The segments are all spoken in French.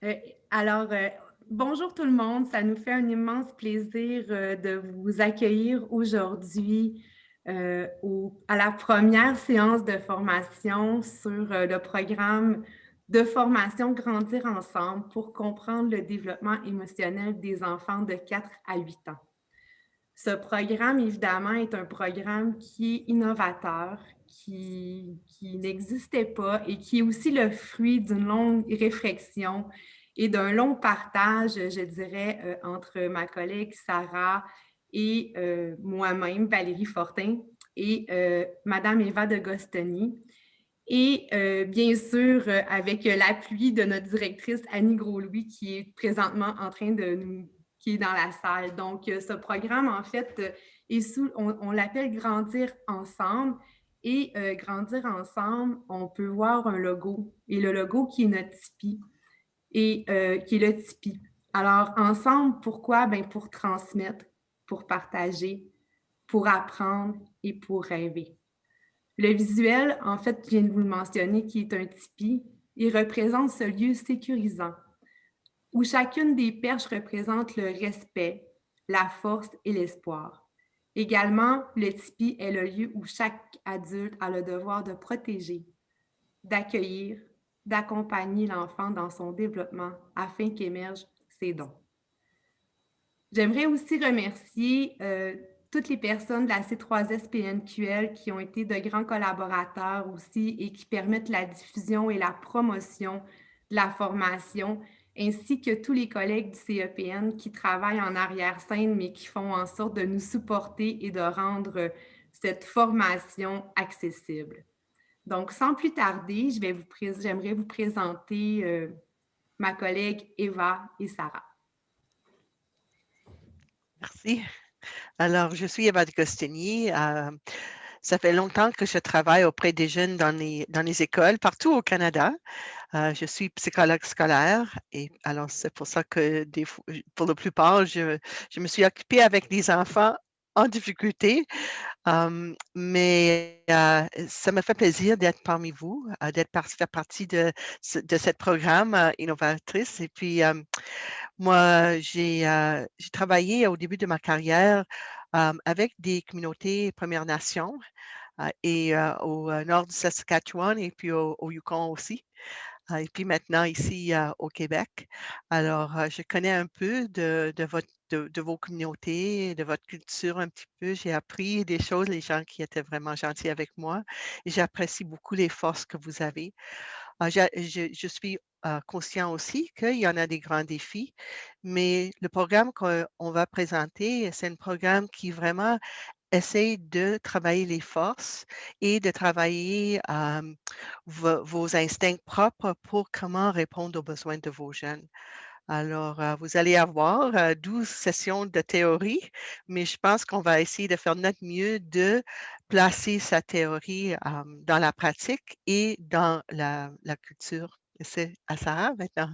Euh, alors, bonjour tout le monde. Ça nous fait un immense plaisir de vous accueillir aujourd'hui à la première séance de formation sur le programme de formation Grandir ensemble pour comprendre le développement émotionnel des enfants de 4 à 8 ans. Ce programme, évidemment, est un programme qui est innovateur, qui n'existait pas et qui est aussi le fruit d'une longue réflexion et d'un long partage, je dirais, entre ma collègue Sarah et moi-même, Valérie Fortin, et Madame Eva de Gostoni. Et bien sûr, avec l'appui de notre directrice Annie Gros-Louis, qui est présentement en train de nous, qui est dans la salle. Donc, ce programme, en fait, on l'appelle Grandir ensemble. Et Grandir ensemble, on peut voir un logo. Et le logo qui est notre Tipeee, et qui est le Tipeee. Alors, ensemble, pourquoi? Ben, pour transmettre, pour partager, pour apprendre et pour rêver. Le visuel, en fait, je viens de vous le mentionner, qui est un tipi, il représente ce lieu sécurisant où chacune des perches représente le respect, la force et l'espoir. Également, le tipi est le lieu où chaque adulte a le devoir de protéger, d'accueillir, d'accompagner l'enfant dans son développement afin qu'émergent ses dons. J'aimerais aussi remercier toutes les personnes de la C3SPNQL qui ont été de grands collaborateurs aussi et qui permettent la diffusion et la promotion de la formation, ainsi que tous les collègues du CEPN qui travaillent en arrière-scène, mais qui font en sorte de nous supporter et de rendre cette formation accessible. Donc, sans plus tarder, j'aimerais vous présenter ma collègue Eva et Sarah. Merci. Alors, je suis Eva de Gostigny. Ça fait longtemps que je travaille auprès des jeunes dans les écoles partout au Canada. Je suis psychologue scolaire et alors c'est pour ça que pour la plupart, je me suis occupée avec des enfants en difficulté. Mais ça me fait plaisir d'être parmi vous, faire partie de ce programme innovatrice. Et puis, moi, j'ai travaillé au début de ma carrière avec des communautés Premières Nations et au nord du Saskatchewan et puis au Yukon aussi. Et puis maintenant ici au Québec. Alors, je connais un peu de vos communautés, de votre culture un petit peu. J'ai appris des choses, les gens qui étaient vraiment gentils avec moi. Et j'apprécie beaucoup les forces que vous avez. Je suis conscient aussi qu'il y en a des grands défis, mais le programme qu'on va présenter, c'est un programme qui vraiment essaye de travailler les forces et de travailler vos instincts propres pour comment répondre aux besoins de vos jeunes. Alors, vous allez avoir 12 sessions de théorie, mais je pense qu'on va essayer de faire notre mieux de placer sa théorie dans la pratique et dans la culture. C'est à Sarah maintenant.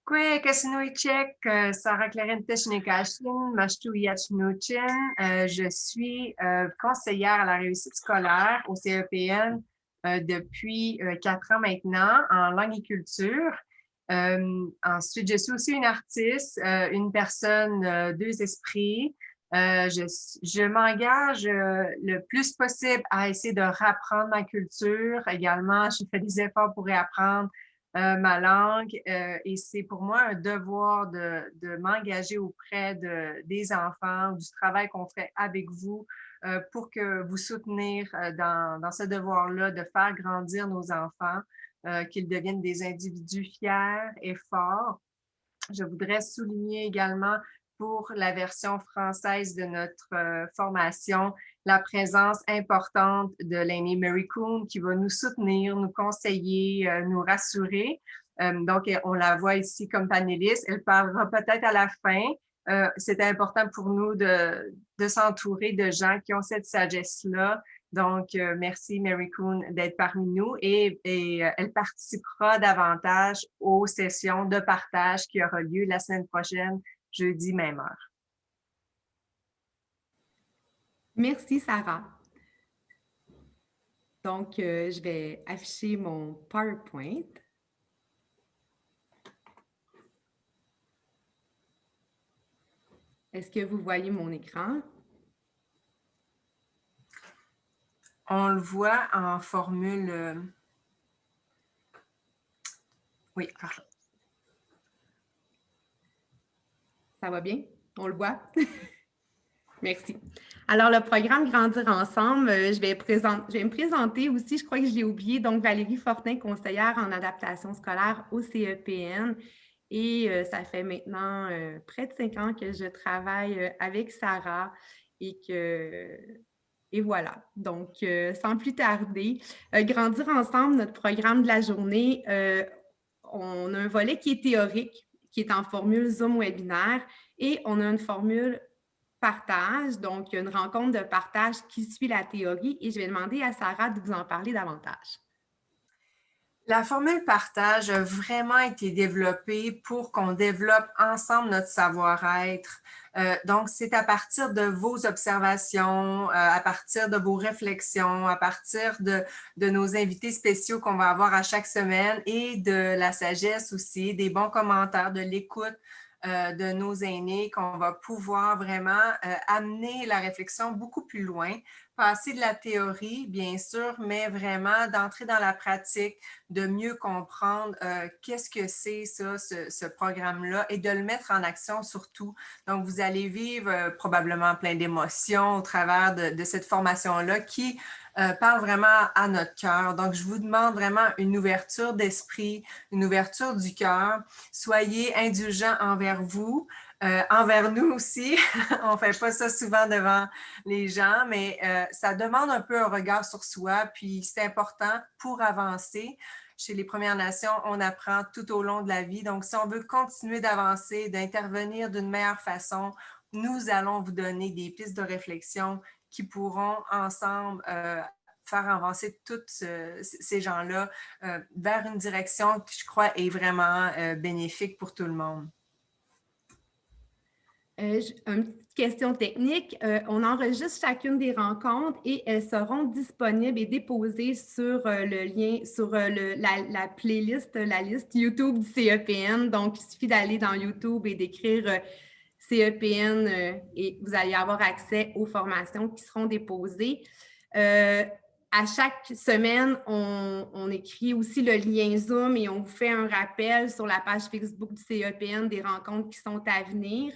Kwe Kasinoïchek, Sarah Clarence Chinekashin, Mashtu Yachnuchin. Je suis conseillère à la réussite scolaire au CEPN depuis 4 ans maintenant en langue et culture. Ensuite, je suis aussi une artiste, une personne, deux esprits. Je m'engage le plus possible à essayer de rapprendre ma culture. Également, je fais des efforts pour réapprendre ma langue et c'est pour moi un devoir de m'engager auprès des enfants, du travail qu'on fait avec vous pour que vous soutenir dans ce devoir-là de faire grandir nos enfants, qu'ils deviennent des individus fiers et forts. Je voudrais souligner également pour la version française de notre formation la présence importante de l'aînée Mary Coon qui va nous soutenir, nous conseiller, nous rassurer. Donc, on la voit ici comme panéliste. Elle parlera peut-être à la fin. C'est important pour nous de s'entourer de gens qui ont cette sagesse-là. Donc, merci Mary Coon d'être parmi nous et elle participera davantage aux sessions de partage qui aura lieu la semaine prochaine, jeudi, même heure. Merci, Sarah. Donc, je vais afficher mon PowerPoint. Est-ce que vous voyez mon écran? On le voit en formule. Oui, parfait. Ça va bien? On le voit? Merci. Alors, le programme Grandir ensemble, je vais me présenter aussi, je crois que je l'ai oublié, donc Valérie Fortin, conseillère en adaptation scolaire au CEPN. Et ça fait maintenant près de 5 ans que je travaille avec Sarah et voilà. Donc, sans plus tarder, Grandir ensemble, notre programme de la journée, on a un volet qui est théorique, qui est en formule Zoom webinaire, et on a une formule partage, donc une rencontre de partage qui suit la théorie, et je vais demander à Sarah de vous en parler davantage. La formule partage a vraiment été développée pour qu'on développe ensemble notre savoir-être. Donc, c'est à partir de vos observations, à partir de vos réflexions, à partir de nos invités spéciaux qu'on va avoir à chaque semaine et de la sagesse aussi, des bons commentaires, de l'écoute de nos aînés, qu'on va pouvoir vraiment amener la réflexion beaucoup plus loin, passer de la théorie, bien sûr, mais vraiment d'entrer dans la pratique, de mieux comprendre qu'est-ce que c'est ça, ce programme-là, et de le mettre en action surtout. Donc, vous allez vivre probablement plein d'émotions au travers de cette formation-là qui parle vraiment à notre cœur. Donc, je vous demande vraiment une ouverture d'esprit, une ouverture du cœur. Soyez indulgents envers vous, envers nous aussi. On ne fait pas ça souvent devant les gens, mais ça demande un peu un regard sur soi, puis c'est important pour avancer. Chez les Premières Nations, on apprend tout au long de la vie. Donc, si on veut continuer d'avancer, d'intervenir d'une meilleure façon, nous allons vous donner des pistes de réflexion qui pourront ensemble faire avancer tous ces gens-là vers une direction qui, je crois, est vraiment bénéfique pour tout le monde. Une petite question technique. On enregistre chacune des rencontres et elles seront disponibles et déposées sur le lien, sur la playlist, la liste YouTube du CEPN. Donc, il suffit d'aller dans YouTube et d'écrire CEPN et vous allez avoir accès aux formations qui seront déposées. À chaque semaine, on écrit aussi le lien Zoom et on vous fait un rappel sur la page Facebook du CEPN des rencontres qui sont à venir.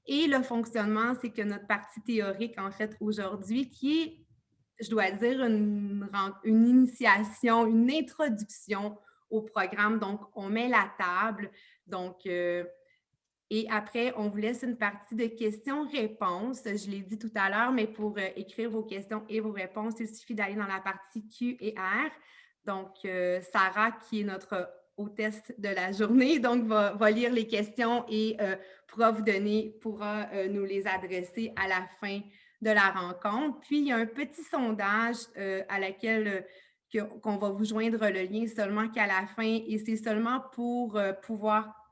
Et le fonctionnement, c'est que notre partie théorique, en fait, aujourd'hui, qui est, je dois dire, une initiation, une introduction au programme. Donc, on met la table. Donc, et après, on vous laisse une partie de questions-réponses. Je l'ai dit tout à l'heure, mais pour écrire vos questions et vos réponses, il suffit d'aller dans la partie Q et R. Donc, Sarah, qui est notre hôtesse de la journée, donc va lire les questions et pourra nous les adresser à la fin de la rencontre. Puis, il y a un petit sondage à laquelle qu'on va vous joindre le lien seulement qu'à la fin, et c'est seulement pour pouvoir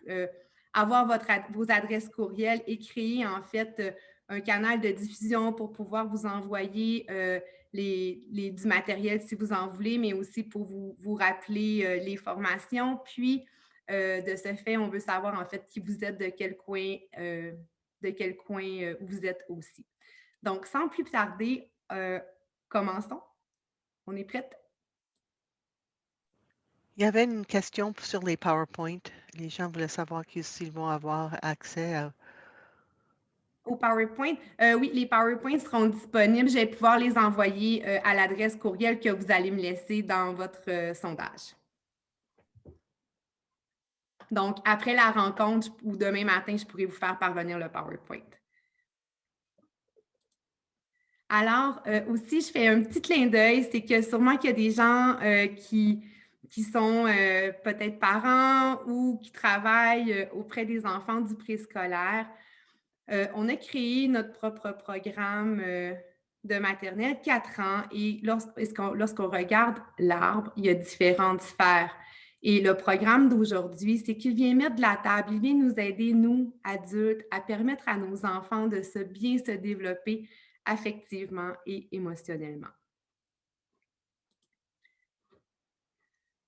avoir vos adresses courriel et créer en fait un canal de diffusion pour pouvoir vous envoyer du matériel si vous en voulez, mais aussi pour vous rappeler les formations. Puis, de ce fait, on veut savoir en fait qui vous êtes, de quel coin vous êtes aussi. Donc, sans plus tarder, commençons. On est prête? Il y avait une question sur les PowerPoint. Les gens voulaient savoir s'ils vont avoir accès à... Au PowerPoint? Oui, les PowerPoints seront disponibles. Je vais pouvoir les envoyer à l'adresse courriel que vous allez me laisser dans votre sondage. Donc, après la rencontre ou demain matin, je pourrai vous faire parvenir le PowerPoint. Alors, aussi, je fais un petit clin d'œil, c'est que sûrement qu'il y a des gens qui sont peut-être parents ou qui travaillent auprès des enfants du préscolaire. On a créé notre propre programme de maternelle 4 ans, et lorsqu'on regarde l'arbre, il y a différentes sphères. Et le programme d'aujourd'hui, c'est qu'il vient mettre de la table, il vient nous aider, nous, adultes, à permettre à nos enfants de bien se développer affectivement et émotionnellement.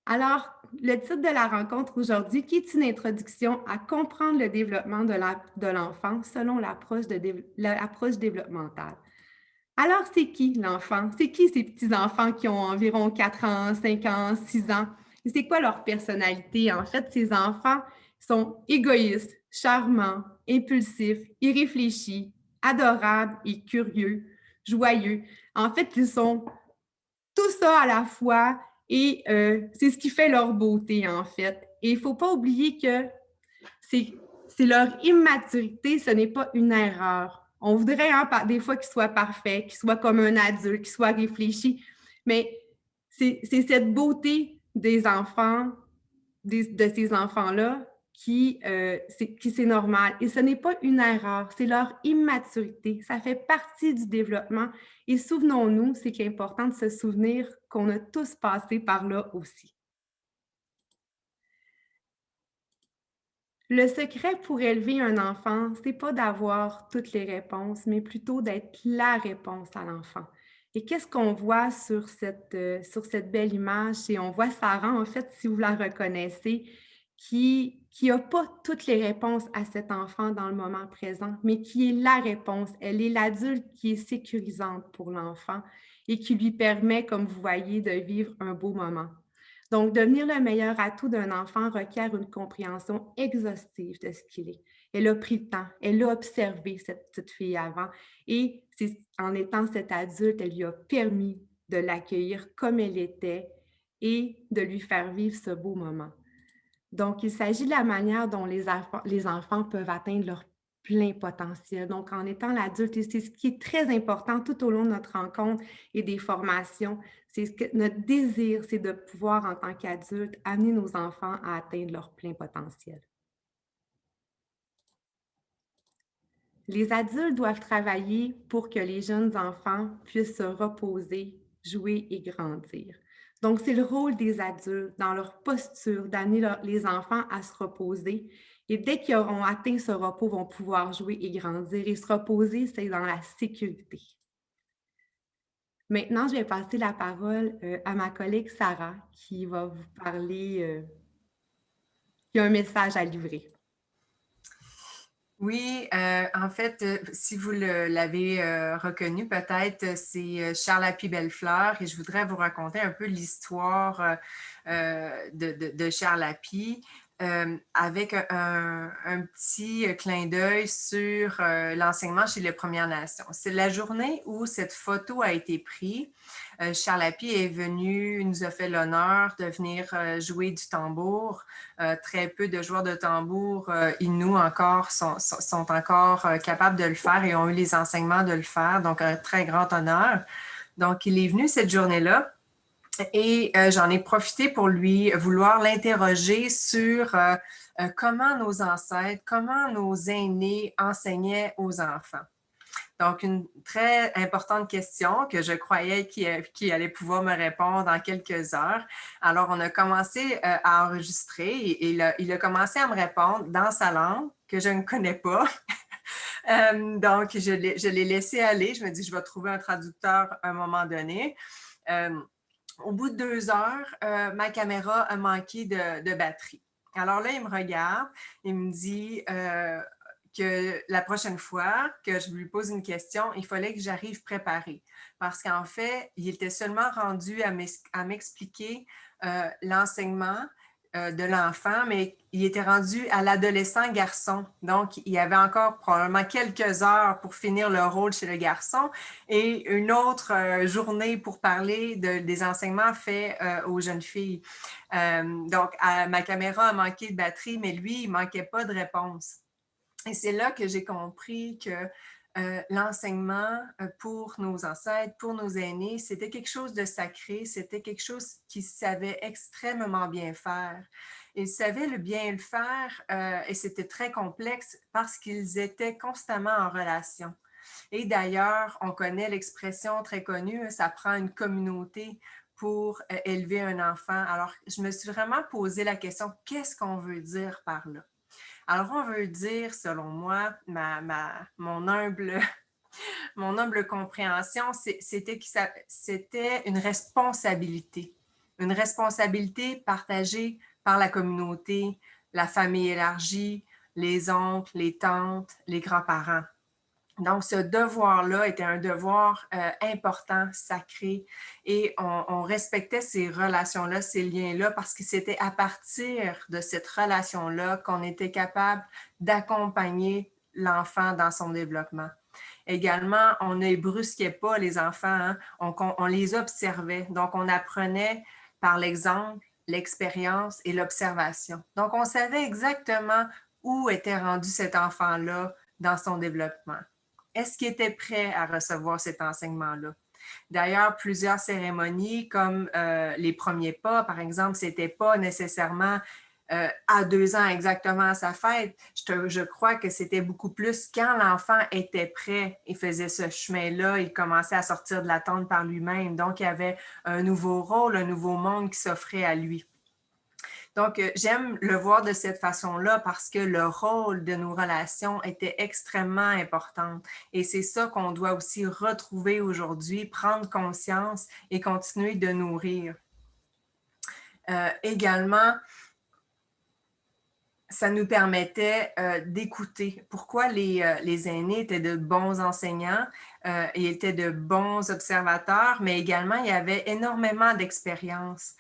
Alors, le titre de la rencontre aujourd'hui, qui est une introduction à comprendre le développement de l'enfant selon l'approche développementale. Alors, c'est qui l'enfant? C'est qui ces petits-enfants qui ont environ 4 ans, 5 ans, 6 ans? Et c'est quoi leur personnalité? En fait, ces enfants sont égoïstes, charmants, impulsifs, irréfléchis, adorables et curieux, joyeux. En fait, ils sont tout ça à la fois et c'est ce qui fait leur beauté, en fait. Et il ne faut pas oublier que c'est leur immaturité, ce n'est pas une erreur. On voudrait des fois qu'ils soient parfaits, qu'ils soient comme un adulte, qu'ils soient réfléchis, mais c'est cette beauté des enfants, de ces enfants-là, qui c'est normal. Et ce n'est pas une erreur, c'est leur immaturité. Ça fait partie du développement. Et souvenons-nous, c'est important de se souvenir qu'on a tous passé par là aussi. Le secret pour élever un enfant, c'est pas d'avoir toutes les réponses, mais plutôt d'être la réponse à l'enfant. Et qu'est-ce qu'on voit sur cette belle image? Et on voit Sarah, en fait, si vous la reconnaissez, qui n'a pas toutes les réponses à cet enfant dans le moment présent, mais qui est la réponse. Elle est l'adulte qui est sécurisante pour l'enfant et qui lui permet, comme vous voyez, de vivre un beau moment. Donc, devenir le meilleur atout d'un enfant requiert une compréhension exhaustive de ce qu'il est. Elle a pris le temps, elle a observé cette petite fille avant et en étant cet adulte, elle lui a permis de l'accueillir comme elle était et de lui faire vivre ce beau moment. Donc, il s'agit de la manière dont les enfants peuvent atteindre leur plein potentiel. Donc, en étant l'adulte, et c'est ce qui est très important tout au long de notre rencontre et des formations, c'est que notre désir, c'est de pouvoir, en tant qu'adulte, amener nos enfants à atteindre leur plein potentiel. Les adultes doivent travailler pour que les jeunes enfants puissent se reposer, jouer et grandir. Donc, c'est le rôle des adultes dans leur posture d'amener les enfants à se reposer. Et dès qu'ils auront atteint ce repos, vont pouvoir jouer et grandir. Et se reposer, c'est dans la sécurité. Maintenant, je vais passer la parole à ma collègue Sarah qui va vous parler, qui a un message à livrer. Oui, en fait, si vous l'avez reconnu, peut-être, c'est Charles Appie Bellefleur et je voudrais vous raconter un peu l'histoire de Charles Appie avec un petit clin d'œil sur l'enseignement chez les Premières Nations. C'est la journée où cette photo a été prise. Charles Appie est venu, nous a fait l'honneur de venir jouer du tambour. Très peu de joueurs de tambour inuits encore sont encore capables de le faire et ont eu les enseignements de le faire, donc un très grand honneur. Donc, il est venu cette journée-là et j'en ai profité pour vouloir l'interroger sur comment nos ancêtres, comment nos aînés enseignaient aux enfants. Donc, une très importante question que je croyais qu'il allait pouvoir me répondre en quelques heures. Alors, on a commencé à enregistrer et il a commencé à me répondre dans sa langue que je ne connais pas. Donc, je l'ai laissé aller. Je me dis, je vais trouver un traducteur à un moment donné. Au bout de 2 heures, ma caméra a manqué de batterie. Alors là, il me regarde, il me dit que la prochaine fois que je lui pose une question, il fallait que j'arrive préparée. Parce qu'en fait, il était seulement rendu à m'expliquer l'enseignement de l'enfant, mais il était rendu à l'adolescent garçon. Donc, il y avait encore probablement quelques heures pour finir le rôle chez le garçon et une autre journée pour parler des enseignements faits aux jeunes filles. Donc, ma caméra a manqué de batterie, mais lui, il ne manquait pas de réponse. Et c'est là que j'ai compris que l'enseignement pour nos ancêtres, pour nos aînés, c'était quelque chose de sacré, c'était quelque chose qu'ils savaient extrêmement bien faire. Ils savaient bien le faire et c'était très complexe parce qu'ils étaient constamment en relation. Et d'ailleurs, on connaît l'expression très connue, ça prend une communauté pour élever un enfant. Alors, je me suis vraiment posé la question, qu'est-ce qu'on veut dire par là? Alors, on veut dire, selon moi, mon humble compréhension, c'était une responsabilité. une responsabilité partagée par la communauté, la famille élargie, les oncles, les tantes, les grands-parents. Donc, ce devoir-là était un devoir important, sacré, et on respectait ces relations-là, ces liens-là, parce que c'était à partir de cette relation-là qu'on était capable d'accompagner l'enfant dans son développement. Également, on ne brusquait pas les enfants, hein? On les observait. Donc, on apprenait par l'exemple, l'expérience et l'observation. Donc, on savait exactement où était rendu cet enfant-là dans son développement. Est-ce qu'il était prêt à recevoir cet enseignement-là? D'ailleurs, plusieurs cérémonies, comme les premiers pas, par exemple, ce n'était pas nécessairement à 2 ans exactement à sa fête. Je crois que c'était beaucoup plus quand l'enfant était prêt et faisait ce chemin-là, il commençait à sortir de la tente par lui-même. Donc, il y avait un nouveau rôle, un nouveau monde qui s'offrait à lui. Donc, j'aime le voir de cette façon-là parce que le rôle de nos relations était extrêmement important. Et c'est ça qu'on doit aussi retrouver aujourd'hui, prendre conscience et continuer de nourrir. Également, ça nous permettait d'écouter. Pourquoi les aînés étaient de bons enseignants, ils étaient de bons observateurs, mais également, il y avait énormément d'expérience.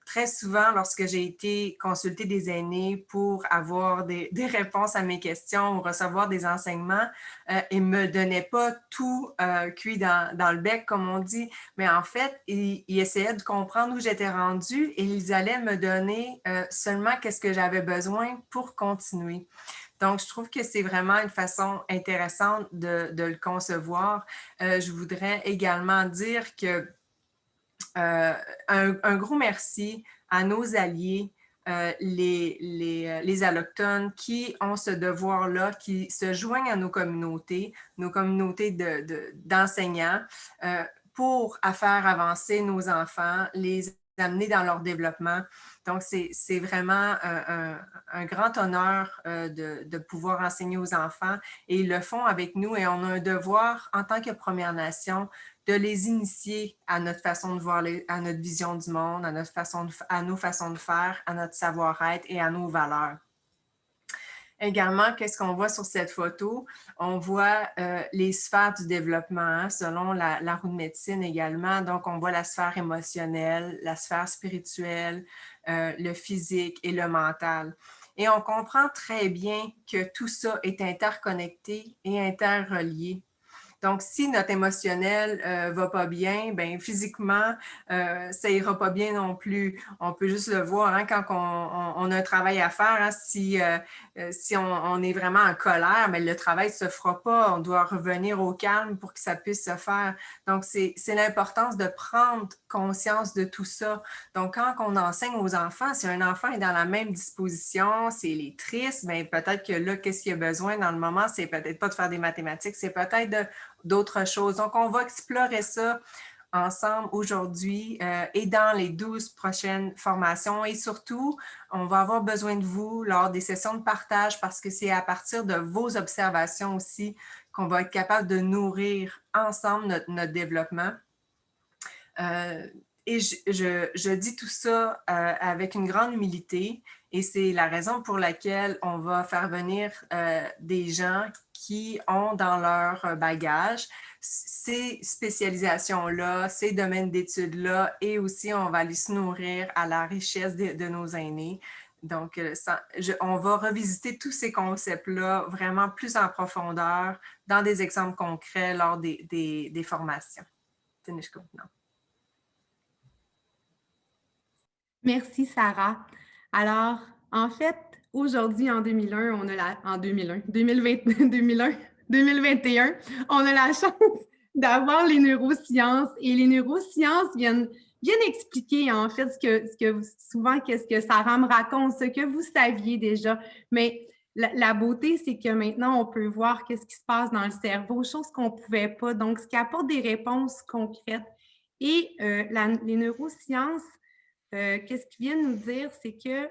Très souvent, lorsque j'ai été consulter des aînés pour avoir des réponses à mes questions ou recevoir des enseignements, ils ne me donnaient pas tout cuit dans le bec, comme on dit, mais en fait, ils essayaient de comprendre où j'étais rendue et ils allaient me donner seulement qu'est-ce que j'avais besoin pour continuer. Donc, je trouve que c'est vraiment une façon intéressante de le concevoir. Je voudrais également dire que un gros merci à nos alliés, les Allochtones qui ont ce devoir-là, qui se joignent à nos communautés d'enseignants pour faire avancer nos enfants, les amener dans leur développement. Donc, c'est vraiment un grand honneur de pouvoir enseigner aux enfants et ils le font avec nous et on a un devoir en tant que Première Nation de les initier à notre façon de voir, à notre vision du monde, à nos façons de faire, à notre savoir-être et à nos valeurs. Également, qu'est-ce qu'on voit sur cette photo? On voit les sphères du développement, hein, selon la roue de médecine également. Donc, on voit la sphère émotionnelle, la sphère spirituelle, le physique et le mental. Et on comprend très bien que tout ça est interconnecté et interrelié. Donc, si notre émotionnel va pas bien, ben physiquement, ça ira pas bien non plus. On peut juste le voir hein, quand on a un travail à faire. Hein, si on est vraiment en colère, mais le travail ne se fera pas. On doit revenir au calme pour que ça puisse se faire. Donc, c'est l'importance de prendre conscience de tout ça. Donc, quand on enseigne aux enfants, si un enfant est dans la même disposition, s'il est triste, bien, peut-être que là, qu'est-ce qu'il a besoin dans le moment? C'est peut-être pas de faire des mathématiques, c'est peut-être d'autres choses. Donc, on va explorer ça ensemble aujourd'hui et dans les 12 prochaines formations. Et surtout, on va avoir besoin de vous lors des sessions de partage parce que c'est à partir de vos observations aussi qu'on va être capable de nourrir ensemble notre développement. Et je dis tout ça avec une grande humilité et c'est la raison pour laquelle on va faire venir des gens qui ont dans leur bagage ces spécialisations-là, ces domaines d'études-là et aussi on va aller se nourrir à la richesse de nos aînés. Donc, on va revisiter tous ces concepts-là vraiment plus en profondeur dans des exemples concrets lors des formations. Merci, Sarah. Alors, en fait, aujourd'hui, en 2001, on a en 2001, 2021, on a la chance d'avoir les neurosciences et les neurosciences viennent expliquer en fait souvent qu'est-ce que Sarah me raconte, ce que vous saviez déjà. Mais la beauté, c'est que maintenant, on peut voir qu'est-ce qui se passe dans le cerveau, chose qu'on ne pouvait pas. Donc, ce qui apporte des réponses concrètes. Et les neurosciences, qu'est-ce qu'ils viennent nous dire, c'est que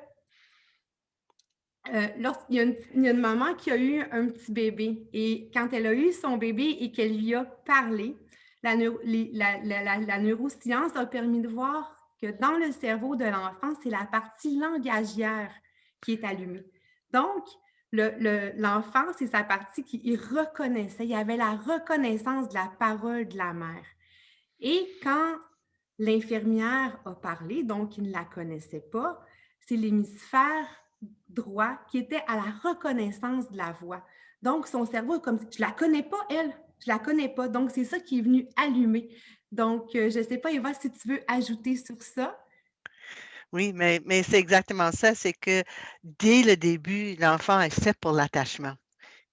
lorsqu'il y a une maman qui a eu un petit bébé et quand elle a eu son bébé et qu'elle lui a parlé, la neuroscience a permis de voir que dans le cerveau de l'enfant, c'est la partie langagière qui est allumée. Donc, l'enfant, c'est sa partie qui reconnaissait, il y avait la reconnaissance de la parole de la mère. Et quand l'infirmière a parlé, donc il ne la connaissait pas, c'est l'hémisphère droit qui était à la reconnaissance de la voix. Donc, son cerveau est comme, je la connais pas, elle, je la connais pas. Donc, c'est ça qui est venu allumer. Donc, je ne sais pas, Eva, si tu veux ajouter sur ça. Oui, mais c'est exactement ça, c'est que dès le début, l'enfant est fait pour l'attachement.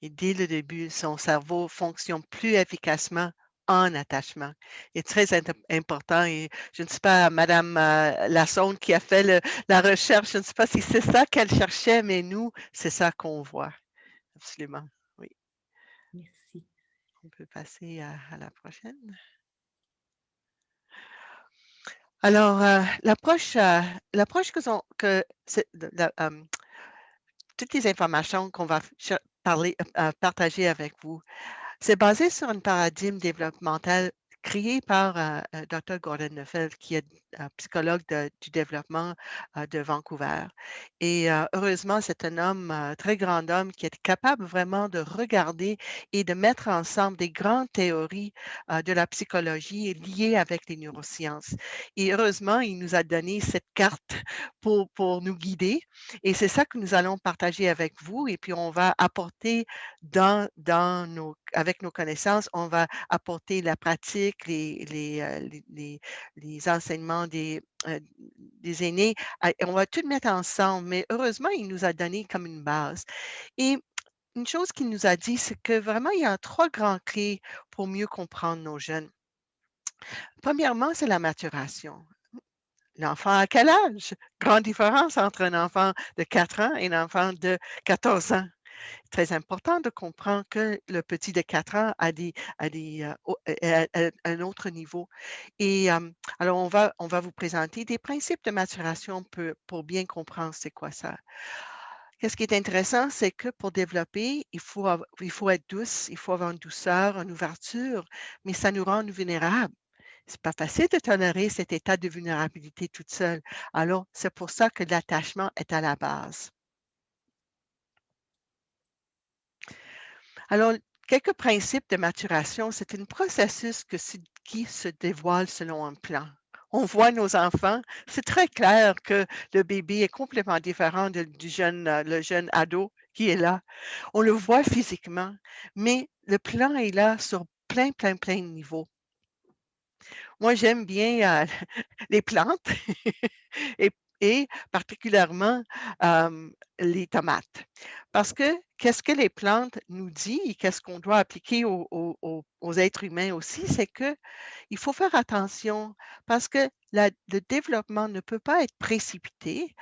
Et dès le début, son cerveau fonctionne plus efficacement en attachement. C'est très important. Et je ne sais pas, Madame Lassonde qui a fait la recherche, je ne sais pas si c'est ça qu'elle cherchait, mais nous, c'est ça qu'on voit. Absolument. Oui. Merci. On peut passer à la prochaine. Alors, l'approche toutes les informations qu'on va partager avec vous, c'est basé sur un paradigme développemental créé par Dr. Gordon Neufeld, qui est psychologue du développement de Vancouver. Et heureusement, c'est un homme, très grand homme, qui est capable vraiment de regarder et de mettre ensemble des grandes théories de la psychologie liées avec les neurosciences. Et heureusement, il nous a donné cette carte pour nous guider. Et c'est ça que nous allons partager avec vous. Et puis, on va apporter avec nos connaissances, on va apporter la pratique, les enseignements des aînés. On va tout mettre ensemble, mais heureusement, il nous a donné comme une base. Et une chose qu'il nous a dit, c'est que vraiment, il y a 3 grands clés pour mieux comprendre nos jeunes. Premièrement, c'est la maturation. L'enfant à quel âge? Grande différence entre un enfant de 4 ans et un enfant de 14 ans. Très important de comprendre que le petit de 4 ans a un autre niveau. Et alors, on va vous présenter des principes de maturation pour bien comprendre c'est quoi ça. Qu'est-ce qui est intéressant, c'est que pour développer, il faut être douce, il faut avoir une douceur, une ouverture, mais ça nous rend vulnérables. C'est pas facile de tolérer cet état de vulnérabilité toute seule. Alors, c'est pour ça que l'attachement est à la base. Alors, quelques principes de maturation, c'est un processus qui se dévoile selon un plan. On voit nos enfants, c'est très clair que le bébé est complètement différent le jeune ado qui est là. On le voit physiquement, mais le plan est là sur plein de niveaux. Moi, j'aime bien les plantes et, et particulièrement les tomates. Parce que qu'est-ce que les plantes nous disent et qu'est-ce qu'on doit appliquer aux êtres humains aussi, c'est qu'il faut faire attention parce que le développement ne peut pas être précipité,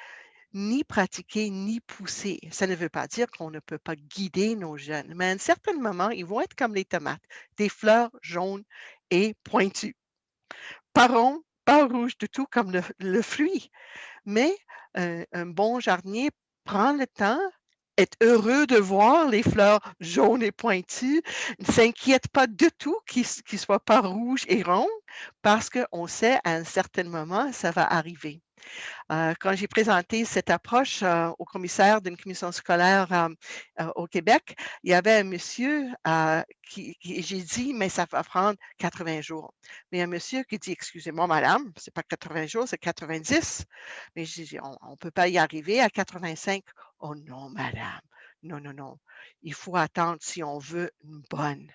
ni pratiqué, ni poussé. Ça ne veut pas dire qu'on ne peut pas guider nos jeunes, mais à un certain moment, ils vont être comme les tomates, des fleurs jaunes et pointues. Pas rond, pas rouge du tout comme le fruit, mais un bon jardinier prend le temps, est heureux de voir les fleurs jaunes et pointues, ne s'inquiète pas du tout qu'ils ne soient pas rouges et ronds parce qu'on sait à un certain moment, ça va arriver. Quand j'ai présenté cette approche au commissaire d'une commission scolaire au Québec, il y avait un monsieur j'ai dit, mais ça va prendre 80 jours. Mais un monsieur qui dit, excusez-moi, madame, c'est pas 80 jours, c'est 90. Mais j'ai dit, on ne peut pas y arriver à 85. Oh non, madame, non, non, non. Il faut attendre si on veut une bonne.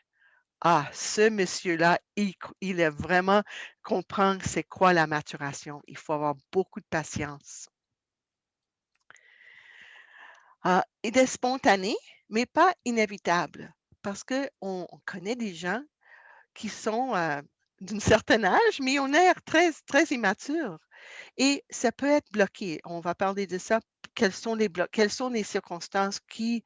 Ah, ce monsieur-là, il est vraiment comprendre c'est quoi la maturation. Il faut avoir beaucoup de patience. Il est spontané, mais pas inévitable, parce qu'on connaît des gens qui sont d'un certain âge, mais on est très immature. Et ça peut être bloqué. On va parler de ça. Quelles sont les circonstances qui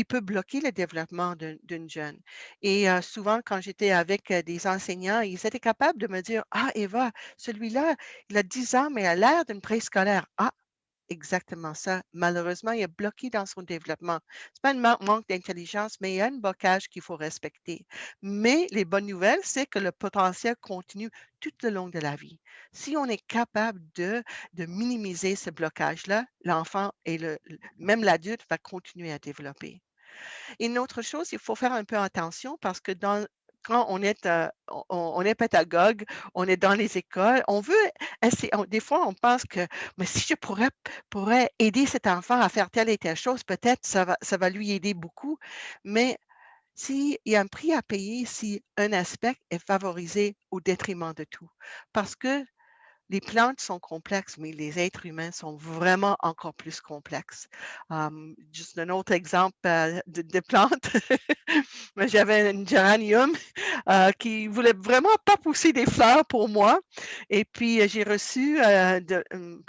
peut bloquer le développement d'une jeune. Et souvent, quand j'étais avec des enseignants, ils étaient capables de me dire: «Ah, Eva, celui-là, il a 10 ans, mais il a l'air d'une préscolaire». Ah, exactement ça. Malheureusement, il est bloqué dans son développement. C'est pas un manque d'intelligence, mais il y a un blocage qu'il faut respecter. Mais les bonnes nouvelles, c'est que le potentiel continue tout le long de la vie. Si on est capable de minimiser ce blocage-là, l'enfant et même l'adulte va continuer à développer. Et une autre chose, il faut faire un peu attention parce que quand on est pédagogue, on est dans les écoles, on veut essayer, des fois, on pense que, mais si je pourrais aider cet enfant à faire telle et telle chose, peut-être ça va lui aider beaucoup. Mais s'il y a un prix à payer si un aspect est favorisé au détriment de tout. Parce que les plantes sont complexes, mais les êtres humains sont vraiment encore plus complexes. Juste un autre exemple de plante. Moi, j'avais une géranium qui voulait vraiment pas pousser des fleurs pour moi. Et puis, j'ai reçu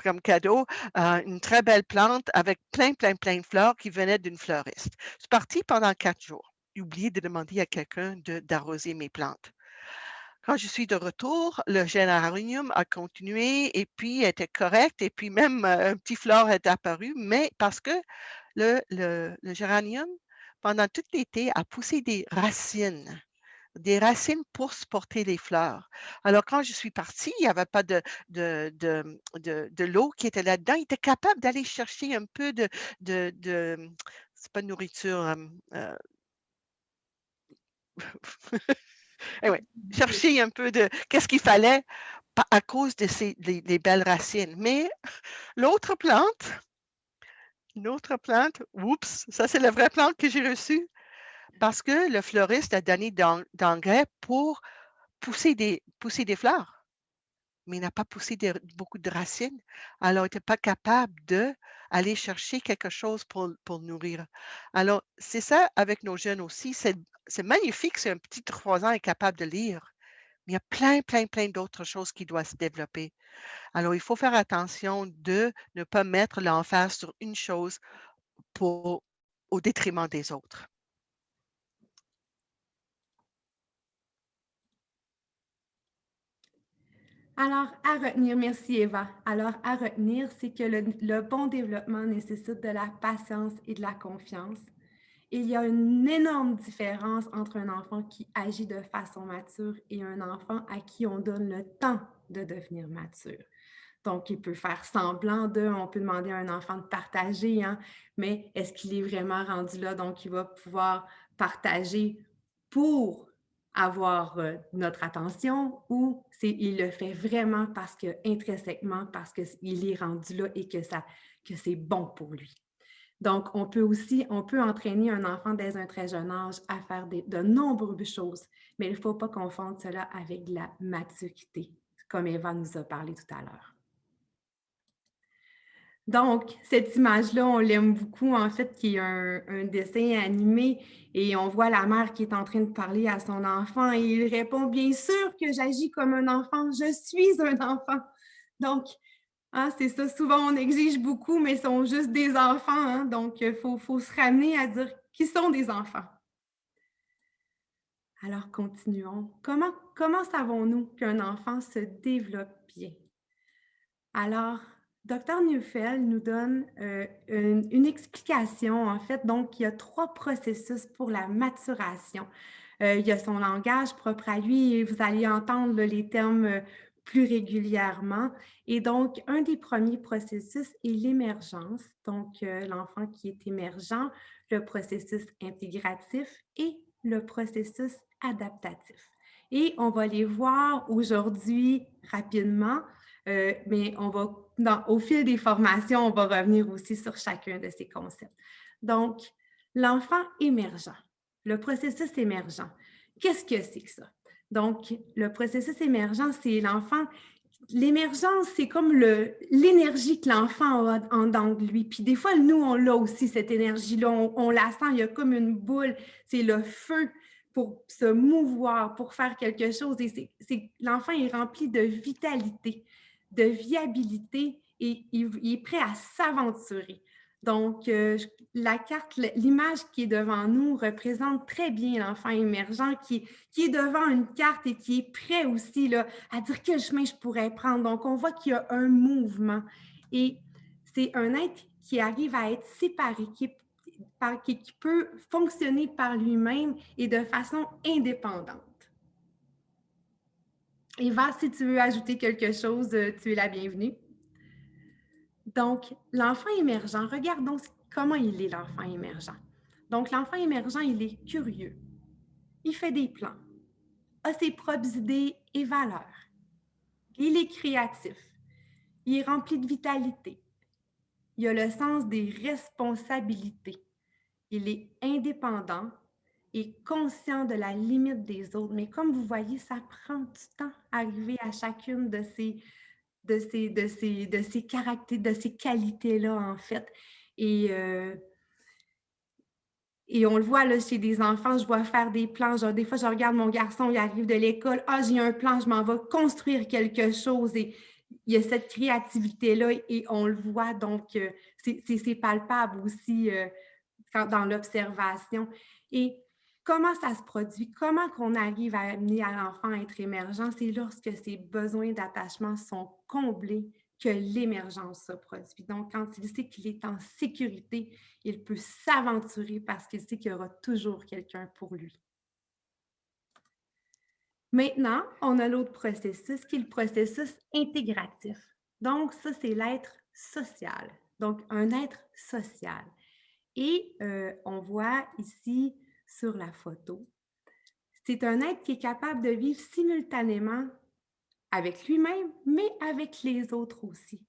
comme cadeau une très belle plante avec plein de fleurs qui venaient d'une fleuriste. Je suis partie pendant 4 jours. J'ai oublié de demander à quelqu'un d'arroser mes plantes. Quand je suis de retour, le géranium a continué et puis était correct et puis même un petit fleur est apparu, mais parce que le géranium, pendant tout l'été, a poussé des racines pour supporter les fleurs. Alors, quand je suis partie, il n'y avait pas de l'eau qui était là-dedans. Il était capable d'aller chercher un peu de c'est pas de nourriture, eh ouais, chercher un peu de qu'est-ce qu'il fallait à cause de des belles racines. Mais l'autre plante, une autre plante, oups, ça c'est la vraie plante que j'ai reçue parce que le fleuriste a donné d'engrais pour pousser des fleurs, mais il n'a pas poussé beaucoup de racines. Alors, il n'était pas capable d'aller chercher quelque chose pour nourrir. Alors, c'est ça avec nos jeunes aussi. C'est magnifique si un petit 3 ans est capable de lire. Mais il y a plein d'autres choses qui doivent se développer. Alors, il faut faire attention de ne pas mettre l'emphase sur une chose au détriment des autres. Alors, à retenir, merci Eva. Alors, à retenir, c'est que le bon développement nécessite de la patience et de la confiance. Il y a une énorme différence entre un enfant qui agit de façon mature et un enfant à qui on donne le temps de devenir mature. Donc, il peut faire semblant on peut demander à un enfant de partager, hein, mais est-ce qu'il est vraiment rendu là? Donc, il va pouvoir partager pour avoir notre attention ou il le fait vraiment parce que intrinsèquement, parce qu'il est rendu là et que c'est bon pour lui. Donc, on peut entraîner un enfant dès un très jeune âge à faire de nombreuses choses, mais il ne faut pas confondre cela avec de la maturité, comme Eva nous a parlé tout à l'heure. Donc, cette image-là, on l'aime beaucoup, en fait, qui est un dessin animé et on voit la mère qui est en train de parler à son enfant et il répond, bien sûr que j'agis comme un enfant, je suis un enfant. Donc, hein, c'est ça, souvent on exige beaucoup, mais ils sont juste des enfants, hein, donc il faut se ramener à dire qu'ils sont des enfants. Alors, continuons. Comment savons-nous qu'un enfant se développe bien? Alors, Dr. Neufeld nous donne une explication, en fait. Donc, il y a 3 processus pour la maturation. Il y a son langage propre à lui et vous allez entendre les termes plus régulièrement. Et donc, un des premiers processus est l'émergence. Donc, l'enfant qui est émergent, le processus intégratif et le processus adaptatif. Et on va les voir aujourd'hui rapidement. Mais au fil des formations, on va revenir aussi sur chacun de ces concepts. Donc, l'enfant émergent, le processus émergent. Qu'est-ce que c'est que ça? Donc, le processus émergent, c'est l'émergence, c'est comme l'énergie que l'enfant a en dedans de lui. Puis des fois, nous, on l'a aussi, cette énergie-là. On la sent, il y a comme une boule. C'est le feu pour se mouvoir, pour faire quelque chose. Et l'enfant est rempli de vitalité, de viabilité et il est prêt à s'aventurer. Donc, l'image qui est devant nous représente très bien l'enfant émergent qui est devant une carte et qui est prêt aussi là, à dire quel chemin je pourrais prendre. Donc, on voit qu'il y a un mouvement. Et c'est un être qui arrive à être séparé, qui peut fonctionner par lui-même et de façon indépendante. Eva, si tu veux ajouter quelque chose, tu es la bienvenue. Donc, l'enfant émergent, regardons comment il est, l'enfant émergent. Donc, l'enfant émergent, il est curieux. Il fait des plans, a ses propres idées et valeurs. Il est créatif. Il est rempli de vitalité. Il a le sens des responsabilités. Il est indépendant et conscient de la limite des autres. Mais comme vous voyez, ça prend du temps à arriver à chacune de ces caractères, de ces qualités-là, en fait. Et on le voit là, chez des enfants, je vois faire des plans. Genre, des fois, je regarde mon garçon, il arrive de l'école. Ah, j'ai un plan, je m'en vais construire quelque chose. Et il y a cette créativité-là et on le voit. Donc, c'est palpable aussi dans l'observation. Et comment ça se produit? Comment qu'on arrive à amener à l'enfant à être émergent? C'est lorsque ses besoins d'attachement sont comblés que l'émergence se produit. Donc, quand il sait qu'il est en sécurité, il peut s'aventurer parce qu'il sait qu'il y aura toujours quelqu'un pour lui. Maintenant, on a l'autre processus qui est le processus intégratif. Donc, ça, c'est l'être social. Donc, un être social. Et on voit ici sur la photo, c'est un être qui est capable de vivre simultanément avec lui-même, mais avec les autres aussi.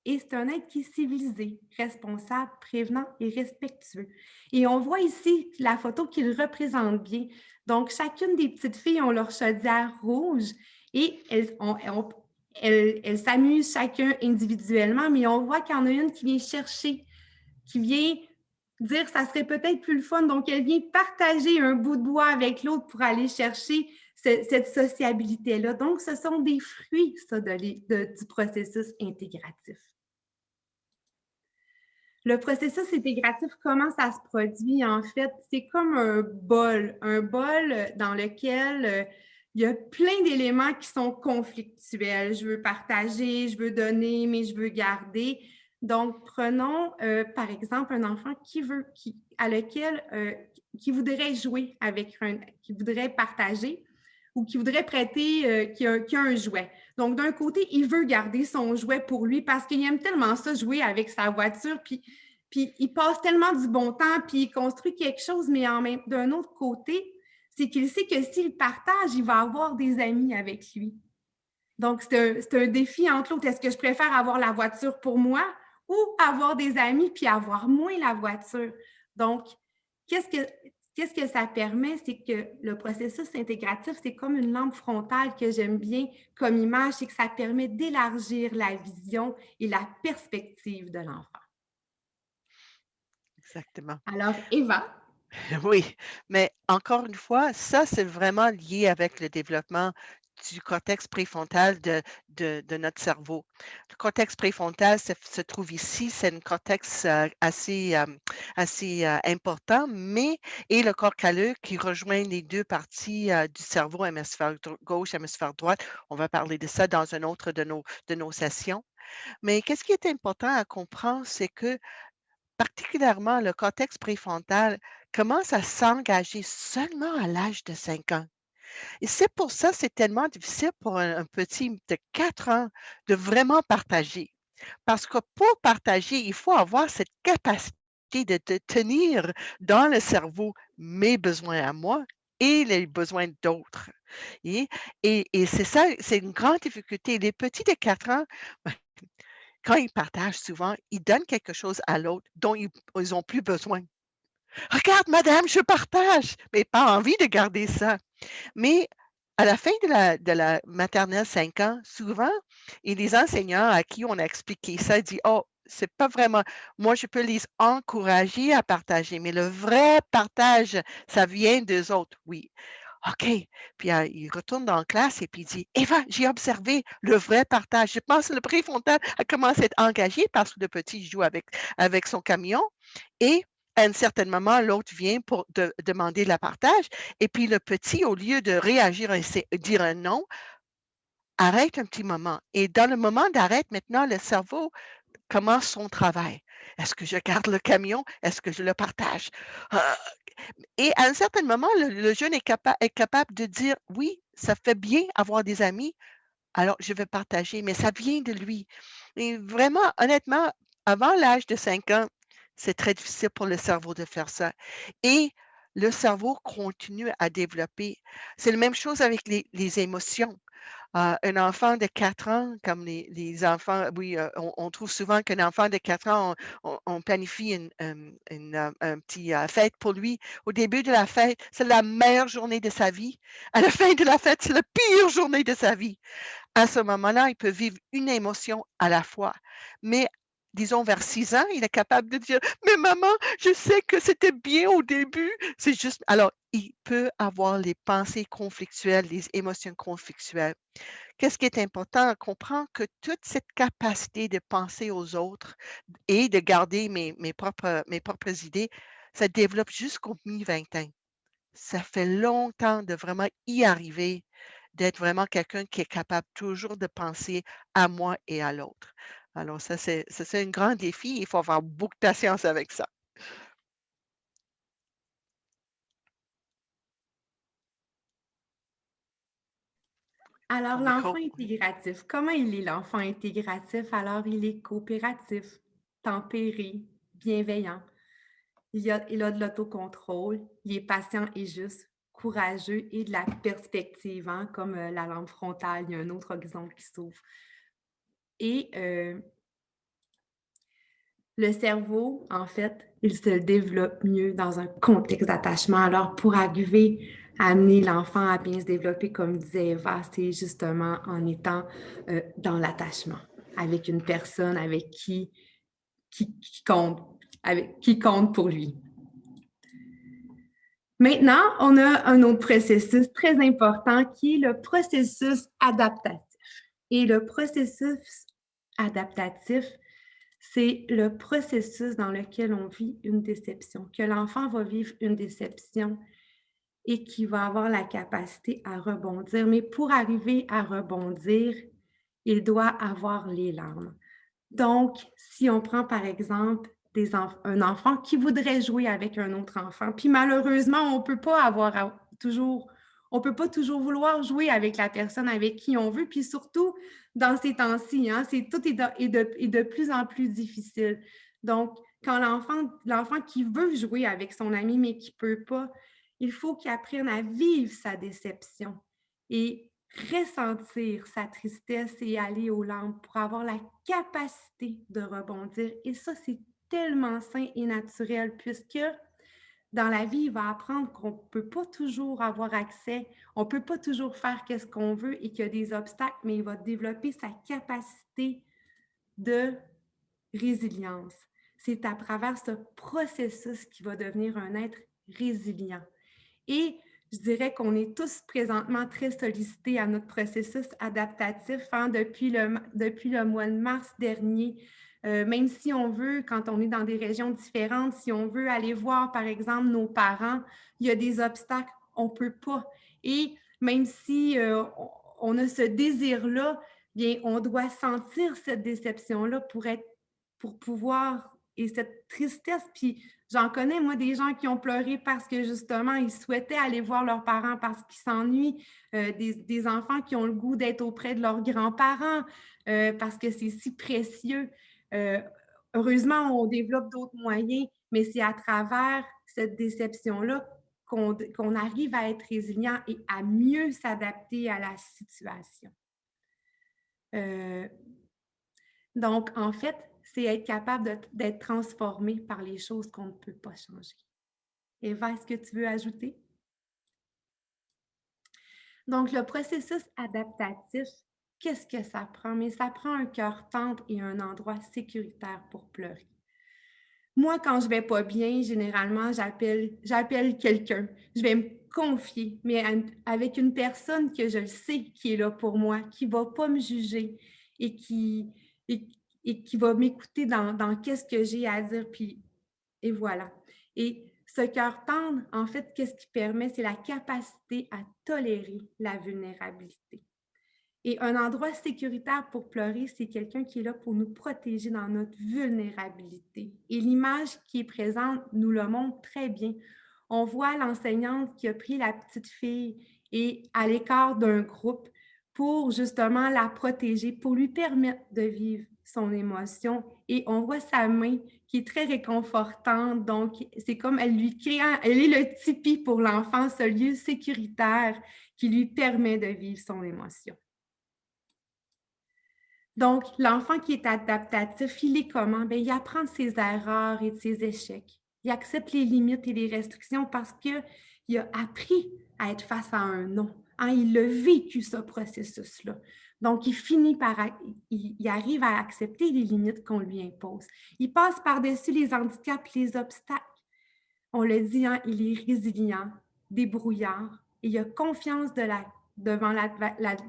Et c'est un être qui est civilisé, responsable, prévenant et respectueux. Et on voit ici la photo qu'il représente bien. Donc, chacune des petites filles ont leur chaudière rouge et elles s'amusent chacun individuellement, mais on voit qu'il y en a une qui vient chercher, qui vient dire que ça serait peut-être plus le fun. Donc, elle vient partager un bout de bois avec l'autre pour aller chercher cette sociabilité-là. Donc, ce sont des fruits, ça, du processus intégratif. Le processus intégratif, comment ça se produit? En fait, c'est comme un bol dans lequel il y a plein d'éléments qui sont conflictuels. Je veux partager, je veux donner, mais je veux garder. Donc, prenons par exemple un enfant qui voudrait jouer avec qui voudrait partager ou qui voudrait prêter, qui a un jouet. Donc, d'un côté, il veut garder son jouet pour lui parce qu'il aime tellement ça, jouer avec sa voiture, puis il passe tellement du bon temps, puis il construit quelque chose, mais d'un autre côté, c'est qu'il sait que s'il partage, il va avoir des amis avec lui. Donc, c'est un défi entre l'autre. Est-ce que je préfère avoir la voiture pour moi ou avoir des amis puis avoir moins la voiture? Donc, qu'est-ce que ça permet? C'est que le processus intégratif, c'est comme une lampe frontale que j'aime bien comme image, c'est que ça permet d'élargir la vision et la perspective de l'enfant. Exactement. Alors, Eva? Oui, mais encore une fois, ça, c'est vraiment lié avec le développement du cortex préfrontal de notre cerveau. Le cortex préfrontal se trouve ici, c'est un cortex assez important, et le corps calleux qui rejoint les deux parties du cerveau, hémisphère gauche, hémisphère droite. On va parler de ça dans une autre de nos sessions. Mais qu'est-ce qui est important à comprendre, c'est que particulièrement le cortex préfrontal commence à s'engager seulement à l'âge de 5 ans. Et c'est pour ça que c'est tellement difficile pour un petit de 4 ans de vraiment partager. Parce que pour partager, il faut avoir cette capacité de tenir dans le cerveau mes besoins à moi et les besoins d'autres. Et, et c'est ça, c'est une grande difficulté. Les petits de 4 ans, quand ils partagent souvent, ils donnent quelque chose à l'autre dont ils n'ont plus besoin. Regarde, madame, je partage, mais pas envie de garder ça. Mais à la fin de la maternelle 5 ans, souvent, et les enseignants à qui on a expliqué ça disent, oh, c'est pas vraiment, moi, je peux les encourager à partager, mais le vrai partage, ça vient d'eux autres, oui. OK. Puis il retourne dans la classe et puis il dit, Eva, j'ai observé le vrai partage. Je pense que le préfrontal a commencé à être engagé parce que le petit joue avec son camion et à un certain moment, l'autre vient pour demander le partage. Et puis le petit, au lieu de réagir et dire un non, arrête un petit moment. Et dans le moment d'arrêt, maintenant, le cerveau comment son travail? Est-ce que je garde le camion? Est-ce que je le partage? Euh, et à un certain moment, le jeune est capable de dire, oui, ça fait bien avoir des amis, alors je vais partager, mais ça vient de lui. Et vraiment, honnêtement, avant l'âge de 5 ans, c'est très difficile pour le cerveau de faire ça. Et le cerveau continue à développer. C'est la même chose avec les émotions. Un enfant de 4 ans, comme les enfants, oui, on trouve souvent qu'un enfant de 4 ans, on planifie un petit fête pour lui. Au début de la fête, c'est la meilleure journée de sa vie. À la fin de la fête, c'est la pire journée de sa vie. À ce moment-là, il peut vivre une émotion à la fois. Mais disons vers 6 ans, il est capable de dire: «Mais maman, je sais que c'était bien au début, c'est juste» alors il peut avoir les pensées conflictuelles, les émotions conflictuelles. Qu'est-ce qui est important? Comprendre que toute cette capacité de penser aux autres et de garder mes propres idées, ça développe jusqu'au mi-vingtaine. Ça fait longtemps de vraiment y arriver, d'être vraiment quelqu'un qui est capable toujours de penser à moi et à l'autre. Alors ça c'est un grand défi, il faut avoir beaucoup de patience avec ça. Alors, Ton l'enfant micro, oui. intégratif, comment il est l'enfant intégratif? Alors, il est coopératif, tempéré, bienveillant. Il a de l'autocontrôle, il est patient et juste, courageux et de la perspective, hein, comme la lampe frontale, il y a un autre horizon qui s'ouvre. Et le cerveau, en fait, il se développe mieux dans un contexte d'attachement. Alors, pour arriver à amener l'enfant à bien se développer, comme disait Eva, c'est justement en étant dans l'attachement avec une personne avec qui compte, qui compte pour lui. Maintenant, on a un autre processus très important qui est le processus adaptatif. Et le processus adaptatif, c'est le processus dans lequel on vit une déception, que l'enfant va vivre une déception et qui va avoir la capacité à rebondir. Mais pour arriver à rebondir, il doit avoir les larmes. Donc, si on prend par exemple un enfant qui voudrait jouer avec un autre enfant, puis malheureusement, on peut pas toujours vouloir jouer avec la personne avec qui on veut, puis surtout dans ces temps-ci, hein, tout est de plus en plus difficile. Donc, quand l'enfant qui veut jouer avec son ami mais qui peut pas, il faut qu'il apprenne à vivre sa déception et ressentir sa tristesse et aller aux larmes pour avoir la capacité de rebondir. Et ça, c'est tellement sain et naturel puisque dans la vie, il va apprendre qu'on ne peut pas toujours avoir accès, on ne peut pas toujours faire ce qu'on veut et qu'il y a des obstacles, mais il va développer sa capacité de résilience. C'est à travers ce processus qu'il va devenir un être résilient. Et je dirais qu'on est tous présentement très sollicités à notre processus adaptatif, hein, depuis le mois de mars dernier. Même si on veut, quand on est dans des régions différentes, si on veut aller voir, par exemple, nos parents, il y a des obstacles, on ne peut pas. Et même si on a ce désir-là, bien, on doit sentir cette déception-là pour pouvoir, et cette tristesse, puis j'en connais, moi, des gens qui ont pleuré parce que, justement, ils souhaitaient aller voir leurs parents parce qu'ils s'ennuient, des enfants qui ont le goût d'être auprès de leurs grands-parents parce que c'est si précieux. Euh, Heureusement, on développe d'autres moyens, mais c'est à travers cette déception-là qu'on arrive à être résilient et à mieux s'adapter à la situation. Euh, donc, en fait, c'est être capable d'être transformé par les choses qu'on ne peut pas changer. Eva, est-ce que tu veux ajouter? Donc, le processus adaptatif, qu'est-ce que ça prend? Mais ça prend un cœur tendre et un endroit sécuritaire pour pleurer. Moi, quand je ne vais pas bien, généralement, j'appelle quelqu'un. Je vais me confier, mais avec une personne que je sais qui est là pour moi, qui ne va pas me juger et qui va m'écouter dans qu'est-ce que j'ai à dire. Et voilà. Et ce cœur tendre, en fait, qu'est-ce qui permet? C'est la capacité à tolérer la vulnérabilité. Et un endroit sécuritaire pour pleurer, c'est quelqu'un qui est là pour nous protéger dans notre vulnérabilité. Et l'image qui est présente nous le montre très bien. On voit l'enseignante qui a pris la petite fille et à l'écart d'un groupe pour justement la protéger, pour lui permettre de vivre son émotion. Et on voit sa main qui est très réconfortante. Donc, c'est comme elle lui crée, elle est le tipi pour l'enfant, ce lieu sécuritaire qui lui permet de vivre son émotion. Donc, l'enfant qui est adaptatif, il est comment? Bien, il apprend de ses erreurs et de ses échecs. Il accepte les limites et les restrictions parce qu'il a appris à être face à un non. Hein, il a vécu ce processus-là. Donc, il arrive à accepter les limites qu'on lui impose. Il passe par-dessus les handicaps, les obstacles. On le dit, hein, il est résilient, débrouillard, et il a confiance devant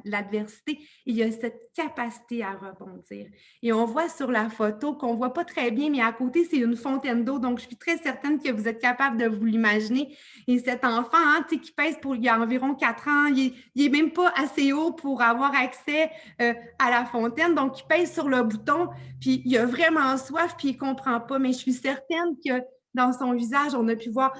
l'adversité, il a cette capacité à rebondir. Et on voit sur la photo qu'on ne voit pas très bien, mais à côté, c'est une fontaine d'eau, donc je suis très certaine que vous êtes capable de vous l'imaginer. Et cet enfant, hein, qui pèse il y a environ 4 ans, il n'est même pas assez haut pour avoir accès à la fontaine, donc il pèse sur le bouton, puis il a vraiment soif, puis il ne comprend pas, mais je suis certaine que dans son visage, on a pu voir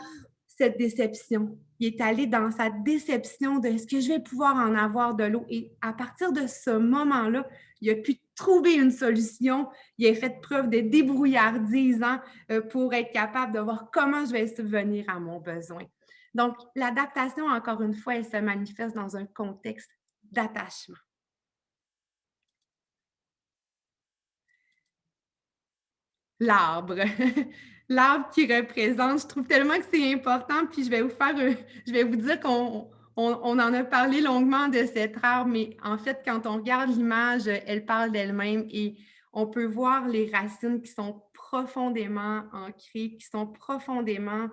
cette déception. Il est allé dans sa déception de est-ce que je vais pouvoir en avoir de l'eau? Et à partir de ce moment-là, il a pu trouver une solution. Il a fait preuve de débrouillardise pour être capable de voir comment je vais subvenir à mon besoin. Donc, l'adaptation, encore une fois, elle se manifeste dans un contexte d'attachement. L'arbre. L'arbre qui représente, je trouve tellement que c'est important, puis je vais vous dire qu'on en a parlé longuement de cet arbre, mais en fait, quand on regarde l'image, elle parle d'elle-même et on peut voir les racines qui sont profondément ancrées, qui sont profondément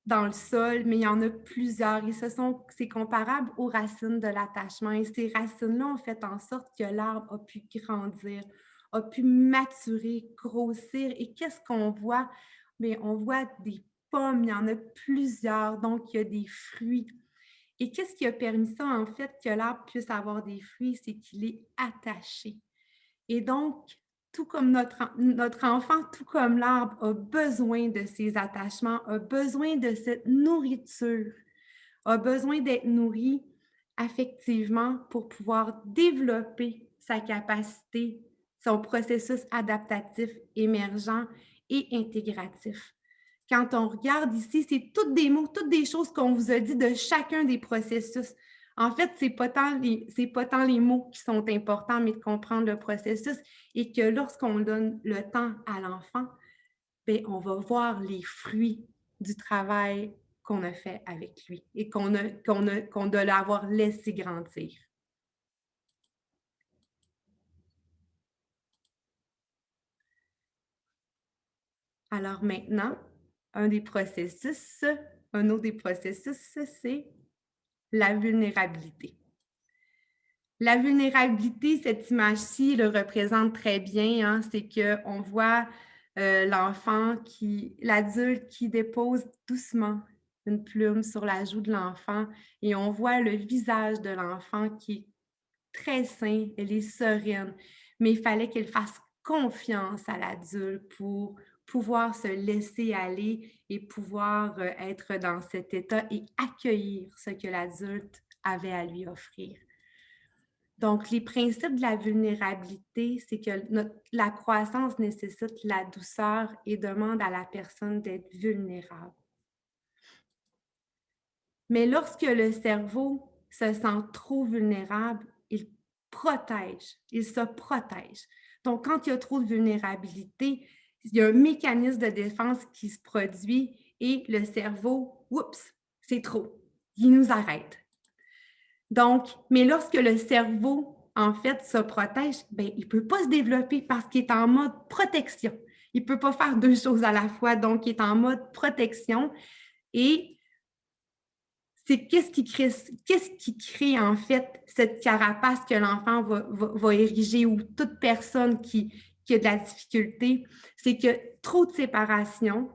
dans le sol, mais il y en a plusieurs et c'est comparable aux racines de l'attachement. Et ces racines-là ont fait en sorte que l'arbre a pu grandir, a pu maturer, grossir. Et qu'est-ce qu'on voit? Bien, on voit des pommes, il y en a plusieurs, donc il y a des fruits. Et qu'est-ce qui a permis ça, en fait, que l'arbre puisse avoir des fruits? C'est qu'il est attaché. Et donc, tout comme notre enfant, tout comme l'arbre, a besoin de ses attachements, a besoin de cette nourriture, a besoin d'être nourri affectivement pour pouvoir développer sa capacité, son processus adaptatif émergent et intégratif. Quand on regarde ici, c'est toutes des mots, toutes des choses qu'on vous a dit de chacun des processus. En fait, ce n'est pas tant les mots qui sont importants, mais de comprendre le processus et que lorsqu'on donne le temps à l'enfant, bien, on va voir les fruits du travail qu'on a fait avec lui et qu'on doit l'avoir laissé grandir. Alors maintenant, un autre des processus, c'est la vulnérabilité. La vulnérabilité, cette image-ci le représente très bien, hein, c'est qu'on voit l'adulte qui dépose doucement une plume sur la joue de l'enfant et on voit le visage de l'enfant qui est très sain, elle est sereine, mais il fallait qu'elle fasse confiance à l'adulte pour pouvoir se laisser aller et pouvoir être dans cet état et accueillir ce que l'adulte avait à lui offrir. Donc, les principes de la vulnérabilité, c'est que la croissance nécessite la douceur et demande à la personne d'être vulnérable. Mais lorsque le cerveau se sent trop vulnérable, il se protège. Donc, quand il y a trop de vulnérabilité, il y a un mécanisme de défense qui se produit et le cerveau, oups, c'est trop, il nous arrête. Donc, mais lorsque le cerveau, en fait, se protège, bien, il ne peut pas se développer parce qu'il est en mode protection. Il ne peut pas faire deux choses à la fois, donc il est en mode protection. Et c'est qu'est-ce qui crée, en fait, cette carapace que l'enfant va ériger ou toute personne qui a de la difficulté, c'est que trop de séparation,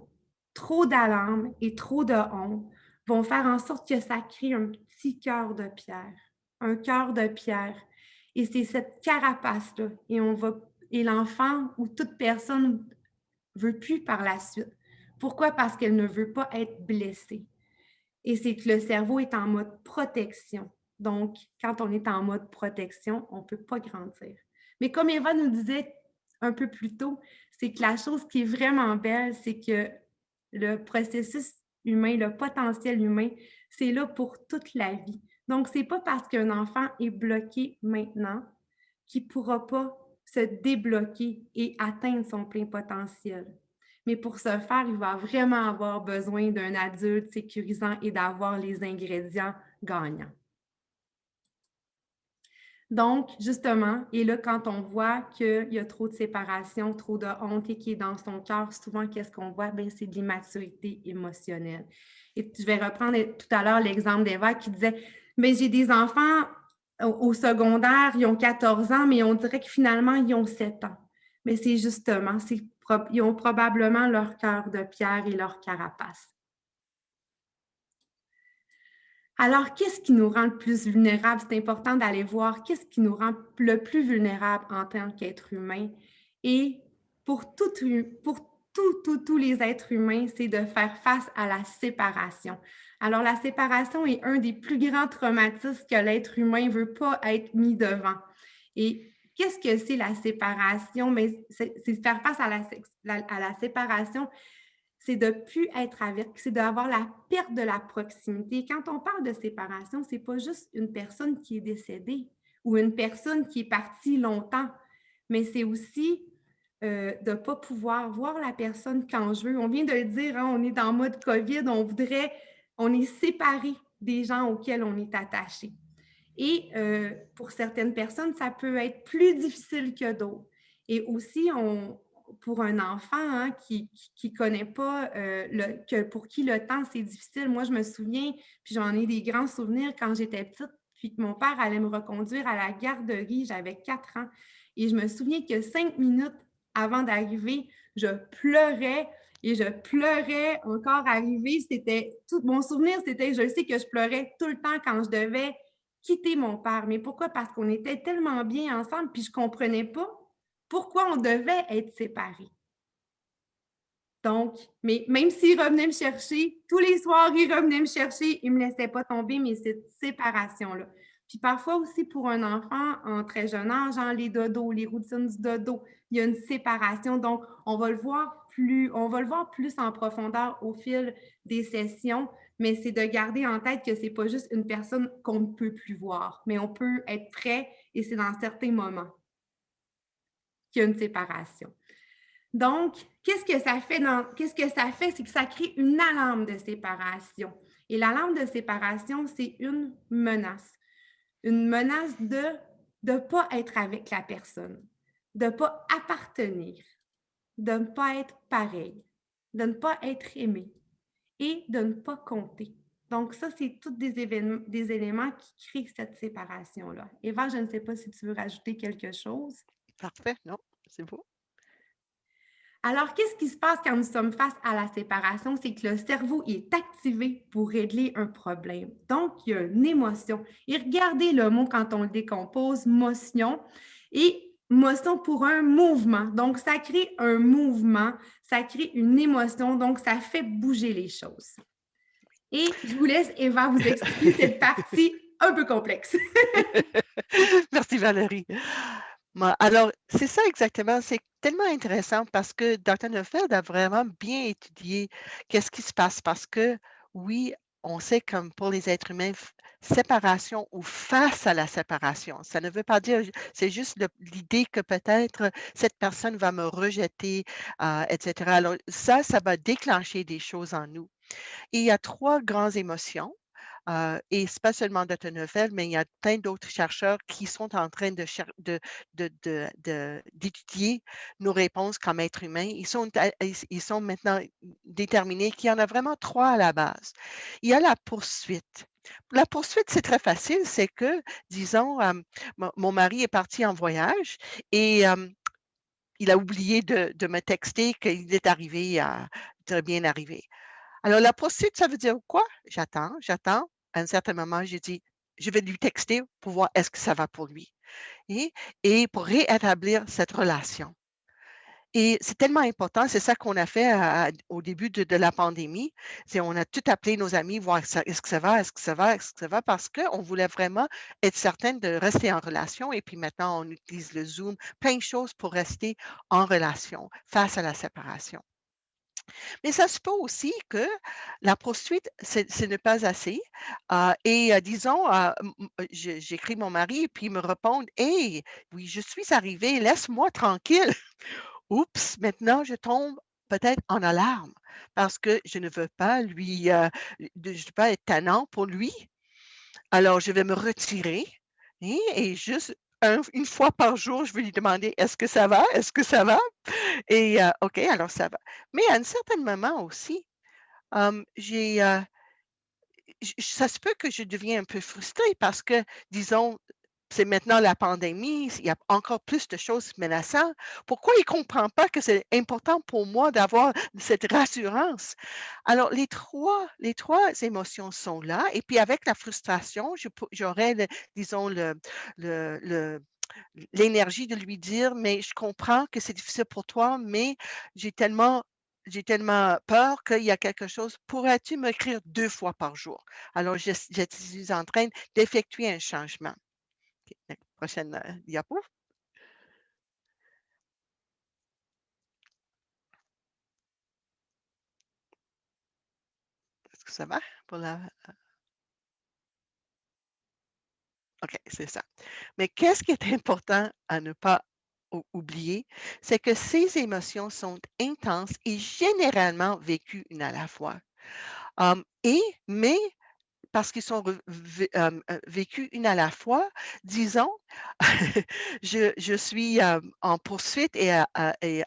trop d'alarmes et trop de honte vont faire en sorte que ça crée un petit cœur de pierre. Un cœur de pierre. Et c'est cette carapace-là. Et l'enfant ou toute personne ne veut plus par la suite. Pourquoi? Parce qu'elle ne veut pas être blessée. Et c'est que le cerveau est en mode protection. Donc, quand on est en mode protection, on ne peut pas grandir. Mais comme Eva nous disait un peu plus tôt, c'est que la chose qui est vraiment belle, c'est que le processus humain, le potentiel humain, c'est là pour toute la vie. Donc, ce n'est pas parce qu'un enfant est bloqué maintenant qu'il ne pourra pas se débloquer et atteindre son plein potentiel. Mais pour ce faire, il va vraiment avoir besoin d'un adulte sécurisant et d'avoir les ingrédients gagnants. Donc, justement, et là, quand on voit qu'il y a trop de séparation, trop de honte et qui est dans son cœur, souvent, qu'est-ce qu'on voit? Bien, c'est de l'immaturité émotionnelle. Et je vais reprendre tout à l'heure l'exemple d'Eva qui disait, bien, j'ai des enfants au secondaire, ils ont 14 ans, mais on dirait que finalement, ils ont 7 ans. Mais c'est justement, ils ont probablement leur cœur de pierre et leur carapace. Alors, qu'est-ce qui nous rend le plus vulnérables? C'est important d'aller voir qu'est-ce qui nous rend le plus vulnérables en tant qu'être humain. Et pour tous les êtres humains, c'est de faire face à la séparation. Alors, la séparation est un des plus grands traumatismes que l'être humain ne veut pas être mis devant. Et qu'est-ce que c'est la séparation? Mais c'est faire face à la séparation. C'est de ne plus être avec, c'est d'avoir la perte de la proximité. Quand on parle de séparation, ce n'est pas juste une personne qui est décédée ou une personne qui est partie longtemps, mais c'est aussi de ne pas pouvoir voir la personne quand je veux. On vient de le dire, hein, on est en mode COVID, on est séparé des gens auxquels on est attaché. Et pour certaines personnes, ça peut être plus difficile que d'autres. Et aussi, pour un enfant hein, qui ne connaît pas, pour qui le temps, c'est difficile. Moi, je me souviens, puis j'en ai des grands souvenirs quand j'étais petite, puis que mon père allait me reconduire à la garderie, j'avais 4 ans. Et je me souviens que 5 minutes avant d'arriver, je pleurais et je pleurais encore arriver. Tout mon souvenir, c'était, je sais que je pleurais tout le temps quand je devais quitter mon père. Mais pourquoi? Parce qu'on était tellement bien ensemble, puis je ne comprenais pas pourquoi on devait être séparés. Donc, mais même s'il revenait me chercher, tous les soirs, il revenait me chercher, il ne me laissait pas tomber, mais cette séparation-là. Puis parfois aussi pour un enfant en très jeune âge, genre les dodos, les routines du dodo, il y a une séparation. Donc, on va le voir plus en profondeur au fil des sessions, mais c'est de garder en tête que ce n'est pas juste une personne qu'on ne peut plus voir, mais on peut être prêt et c'est dans certains moments qu'il y a une séparation. Donc, qu'est-ce que ça fait? C'est que ça crée une alarme de séparation. Et l'alarme de séparation, c'est une menace. Une menace de ne pas être avec la personne, de ne pas appartenir, de ne pas être pareil, de ne pas être aimé et de ne pas compter. Donc, ça, c'est tous des éléments qui créent cette séparation-là. Eva, je ne sais pas si tu veux rajouter quelque chose. Parfait, non, c'est beau. Alors, qu'est-ce qui se passe quand nous sommes face à la séparation? C'est que le cerveau est activé pour régler un problème. Donc, il y a une émotion. Et regardez le mot quand on le décompose, motion. Et motion pour un mouvement. Donc, ça crée un mouvement, ça crée une émotion, donc ça fait bouger les choses. Et je vous laisse, Eva, vous expliquer cette partie un peu complexe. Merci Valérie. Alors, c'est ça exactement. C'est tellement intéressant parce que Dr. Neufeld a vraiment bien étudié qu'est-ce qui se passe parce que, oui, on sait comme pour les êtres humains, séparation ou face à la séparation. Ça ne veut pas dire, c'est juste l'idée que peut-être cette personne va me rejeter, etc. Alors, ça va déclencher des choses en nous. Et il y a 3 grandes émotions. Et ce n'est pas seulement Dr. Neufeld, mais il y a plein d'autres chercheurs qui sont en train d'étudier nos réponses comme êtres humains. Ils sont maintenant déterminés qu'il y en a vraiment 3 à la base. Il y a la poursuite. La poursuite, c'est très facile. C'est que, disons, mon mari est parti en voyage et il a oublié de me texter qu'il est arrivé, très bien arrivé. Alors, la poursuite, ça veut dire quoi? J'attends. À un certain moment, j'ai dit, je vais lui texter pour voir est-ce que ça va pour lui. et, et pour réétablir cette relation. Et c'est tellement important, c'est ça qu'on a fait au début de la pandémie. C'est on a tout appelé nos amis, voir est-ce que ça va, est-ce que ça va, est-ce que ça va, parce qu'on voulait vraiment être certaine de rester en relation. Et puis maintenant, on utilise le Zoom, plein de choses pour rester en relation face à la séparation. Mais ça se peut aussi que la poursuite, ce n'est pas assez. Disons, j'écris mon mari et puis il me répond, hey, oui, je suis arrivé, laisse-moi tranquille. Oups, maintenant je tombe peut-être en alarme parce que je ne veux pas je ne veux pas être tannant pour lui. Alors je vais me retirer et juste une fois par jour, je vais lui demander: «Est-ce que ça va? Est-ce que ça va?» OK, alors ça va. Mais à un certain moment aussi, j'ai, ça se peut que je deviens un peu frustrée parce que, disons, c'est maintenant la pandémie, il y a encore plus de choses menaçantes. Pourquoi il ne comprend pas que c'est important pour moi d'avoir cette rassurance? Alors, les trois émotions sont là. Et puis, avec la frustration, j'aurais, disons, le- l'énergie de lui dire, mais je comprends que c'est difficile pour toi, mais j'ai tellement, j'ai tellement peur qu'il y a quelque chose. Pourrais-tu m'écrire 2 fois par jour? Alors, je suis en train d'effectuer un changement. OK, la prochaine, diapo. Est-ce que ça va pour la OK, c'est ça. Mais qu'est-ce qui est important à ne pas oublier, c'est que ces émotions sont intenses et généralement vécues une à la fois. Et mais parce qu'ils sont vécus une à la fois, disons, je suis, en poursuite et à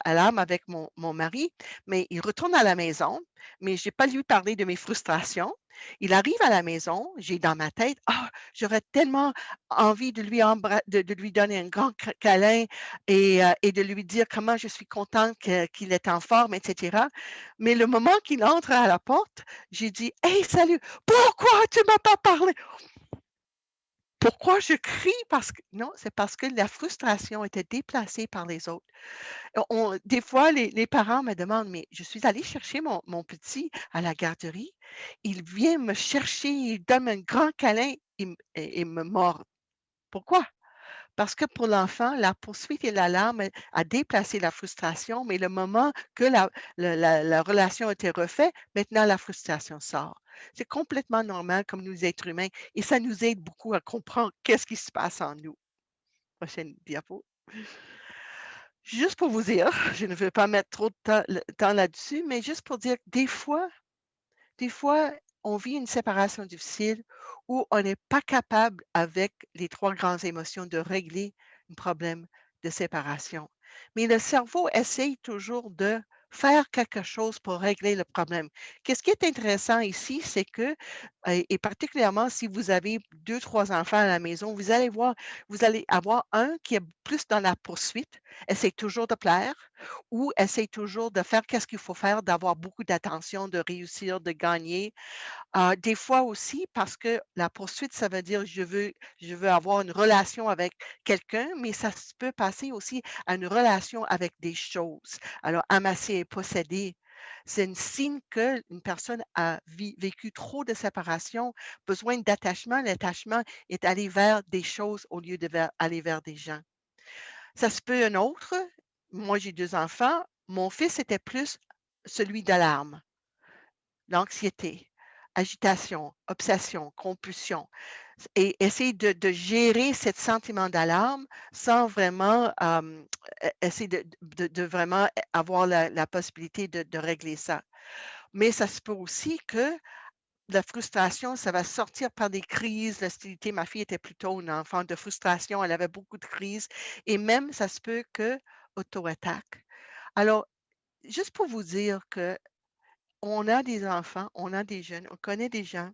l'âme avec mon mari, mais il retourne à la maison, mais j'ai pas lui parler de mes frustrations. Il arrive à la maison, j'ai dans ma tête: «Ah, j'aurais tellement envie de lui de lui donner un grand câlin et de lui dire comment je suis contente qu'il est en forme» et cetera. Mais le moment qu'il entre à la porte, j'ai dit: «Hey, salut! Pourquoi tu m'as pas parlé?» Pourquoi je crie? Parce que non, c'est parce que la frustration était déplacée par les autres. Des fois, les parents me demandent: «Mais je suis allée chercher mon petit à la garderie, il vient me chercher, il donne un grand câlin, il me mord. Pourquoi?» Parce que pour l'enfant, la poursuite et l'alarme a déplacé la frustration, mais le moment que la relation a été refaite, maintenant la frustration sort. C'est complètement normal comme nous êtres humains et ça nous aide beaucoup à comprendre qu'est-ce qui se passe en nous. Prochaine diapo. Juste pour vous dire, je ne veux pas mettre trop de temps là-dessus, mais juste pour dire que des fois, on vit une séparation difficile où on n'est pas capable, avec les 3 grandes émotions, de régler un problème de séparation. Mais le cerveau essaye toujours de faire quelque chose pour régler le problème. Qu'est-ce qui est intéressant ici, c'est que, et particulièrement si vous avez 2, 3 enfants à la maison, vous allez avoir un qui est plus dans la poursuite, essaie toujours de plaire, ou essaye toujours de faire qu'est-ce qu'il faut faire, d'avoir beaucoup d'attention, de réussir, de gagner. Des fois aussi parce que la poursuite, ça veut dire je veux avoir une relation avec quelqu'un, mais ça se peut passer aussi à une relation avec des choses. Alors amasser et posséder, c'est un signe qu'une personne a vécu trop de séparation, besoin d'attachement. L'attachement est aller vers des choses au lieu de aller vers des gens. Ça se peut un autre. Moi, j'ai 2 enfants. Mon fils était plus celui d'alarme, l'anxiété, agitation, obsession, compulsion et essayer de gérer cet sentiment d'alarme sans vraiment, essayer de vraiment avoir la possibilité de régler ça. Mais ça se peut aussi que la frustration, ça va sortir par des crises, l'hostilité. Ma fille était plutôt une enfant de frustration, elle avait beaucoup de crises et même ça se peut que auto-attaque. Alors, juste pour vous dire que on a des enfants, on a des jeunes, on connaît des gens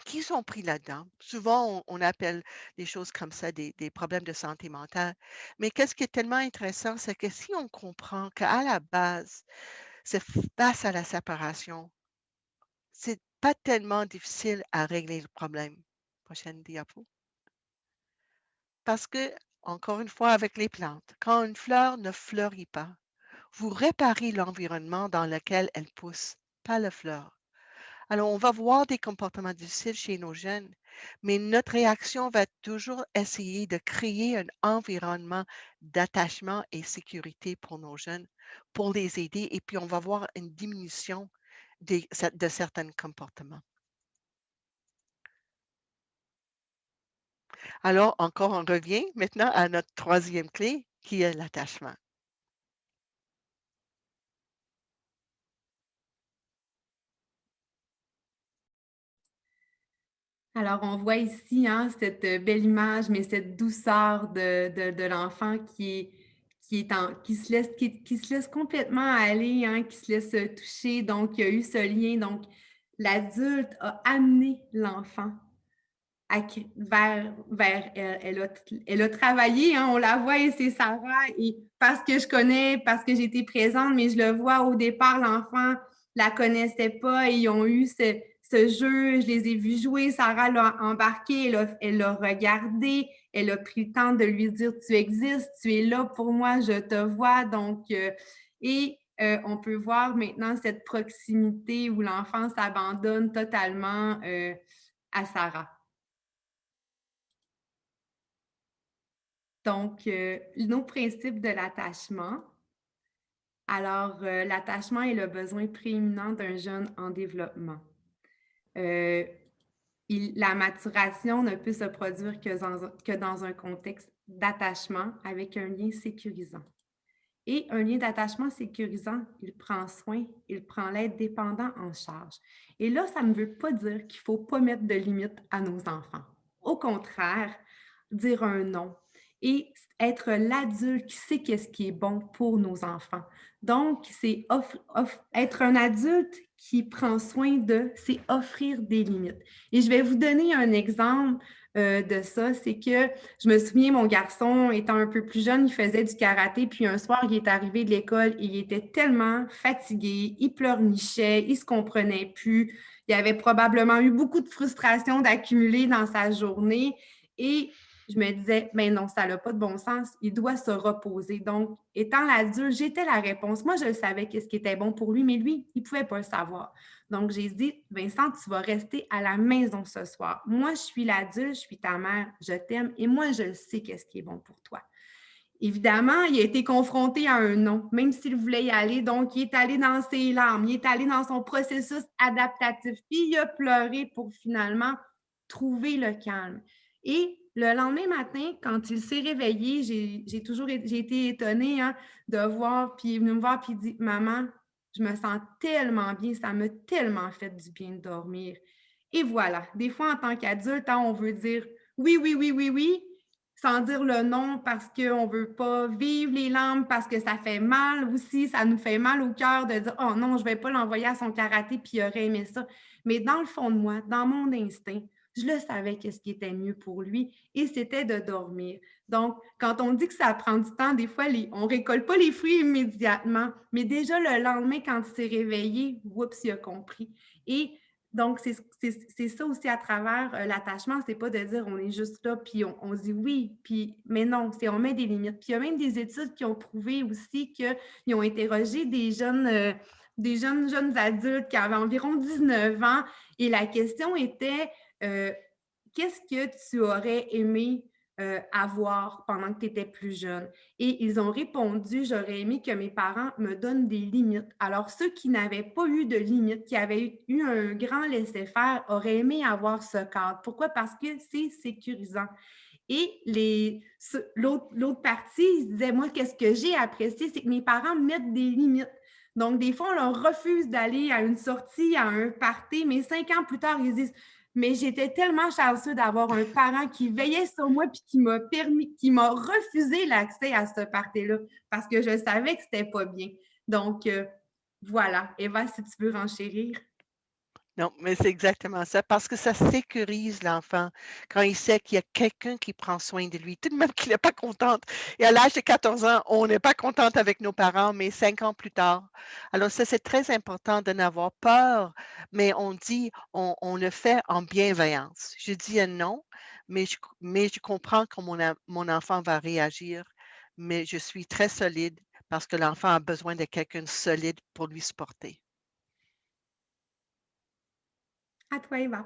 qui sont pris là-dedans. Souvent, on appelle des choses comme ça des problèmes de santé mentale. Mais qu'est-ce qui est tellement intéressant, c'est que si on comprend qu'à la base, c'est face à la séparation, c'est pas tellement difficile à régler le problème. Prochaine diapo. Parce que, encore une fois, avec les plantes, quand une fleur ne fleurit pas, vous réparez l'environnement dans lequel elle pousse, pas la fleur. Alors, on va voir des comportements difficiles chez nos jeunes, mais notre réaction va toujours essayer de créer un environnement d'attachement et sécurité pour nos jeunes, pour les aider, et puis on va voir une diminution de certains comportements. Alors, encore, on revient maintenant à notre troisième clé, qui est l'attachement. Alors, on voit ici hein, cette belle image, mais cette douceur de l'enfant qui se laisse complètement aller, hein, qui se laisse toucher. Donc, il y a eu ce lien. Donc, l'adulte a amené l'enfant vers elle. Elle a travaillé, hein, on la voit, et c'est Sarah. Et parce que je connais, parce que j'étais présente, mais je le vois au départ, l'enfant la connaissait pas et ils ont eu ce jeu. Je les ai vus jouer. Sarah l'a embarqué, elle l'a regardé, elle a pris le temps de lui dire tu existes, tu es là pour moi, je te vois. Donc, on peut voir maintenant cette proximité où l'enfant s'abandonne totalement à Sarah. Donc, nos principes de l'attachement. Alors, l'attachement est le besoin prééminent d'un jeune en développement. La maturation ne peut se produire que dans un contexte d'attachement avec un lien sécurisant. Et un lien d'attachement sécurisant, il prend soin, il prend l'aide dépendant en charge. Et là, ça ne veut pas dire qu'il ne faut pas mettre de limites à nos enfants. Au contraire, dire un non et être l'adulte qui sait qu'est-ce qui est bon pour nos enfants. Donc, c'est être un adulte qui prend soin c'est offrir des limites. Et je vais vous donner un exemple de ça, c'est que je me souviens, mon garçon, étant un peu plus jeune, il faisait du karaté, puis un soir, il est arrivé de l'école et il était tellement fatigué, il pleurnichait, il se comprenait plus, il avait probablement eu beaucoup de frustration d'accumuler dans sa journée et je me disais, mais non, ça n'a pas de bon sens, il doit se reposer. Donc, étant l'adulte, j'étais la réponse. Moi, je savais qu'est-ce qui était bon pour lui, mais lui, il ne pouvait pas le savoir. Donc, j'ai dit, Vincent, tu vas rester à la maison ce soir. Moi, je suis l'adulte, je suis ta mère, je t'aime et moi, je sais qu'est-ce qui est bon pour toi. Évidemment, il a été confronté à un non, même s'il voulait y aller. Donc, il est allé dans ses larmes, il est allé dans son processus adaptatif, puis il a pleuré pour finalement trouver le calme. Et le lendemain matin, quand il s'est réveillé, j'ai été étonnée hein, de voir, puis il est venu me voir, puis il dit « Maman, je me sens tellement bien, ça m'a tellement fait du bien de dormir. » Et voilà, des fois, en tant qu'adulte, hein, on veut dire « Oui, oui, oui, oui, oui », sans dire le non parce qu'on ne veut pas vivre les larmes, parce que ça fait mal aussi, ça nous fait mal au cœur de dire « Oh non, je ne vais pas l'envoyer à son karaté, puis il aurait aimé ça. » Mais dans le fond de moi, dans mon instinct, je le savais qu'est-ce qui était mieux pour lui et c'était de dormir. Donc, quand on dit que ça prend du temps, des fois, on ne récolte pas les fruits immédiatement, mais déjà le lendemain, quand il s'est réveillé, oups, il a compris. Et donc, c'est ça aussi à travers l'attachement, c'est pas de dire on est juste là, puis on dit oui, puis mais non, c'est on met des limites. Puis il y a même des études qui ont prouvé aussi qu'ils ont interrogé des jeunes adultes qui avaient environ 19 ans, et la question était qu'est-ce que tu aurais aimé avoir pendant que tu étais plus jeune? Et ils ont répondu, j'aurais aimé que mes parents me donnent des limites. Alors, ceux qui n'avaient pas eu de limites, qui avaient eu un grand laisser-faire, auraient aimé avoir ce cadre. Pourquoi? Parce que c'est sécurisant. Et l'autre partie, ils se disaient, moi, qu'est-ce que j'ai apprécié, c'est que mes parents mettent des limites. Donc, des fois, on leur refuse d'aller à une sortie, à un party, mais 5 ans plus tard, ils disent, mais j'étais tellement chanceux d'avoir un parent qui veillait sur moi puis qui m'a refusé l'accès à ce party-là parce que je savais que c'était pas bien. Donc, voilà. Eva, si tu veux renchérir. Non, mais c'est exactement ça, parce que ça sécurise l'enfant quand il sait qu'il y a quelqu'un qui prend soin de lui, tout de même qu'il n'est pas contente. Et à l'âge de 14 ans, on n'est pas contente avec nos parents, mais 5 ans plus tard. Alors ça, c'est très important de n'avoir peur, mais on dit, on le fait en bienveillance. Je dis un non, mais je comprends comment mon enfant va réagir, mais je suis très solide parce que l'enfant a besoin de quelqu'un de solide pour lui supporter. À toi, Eva.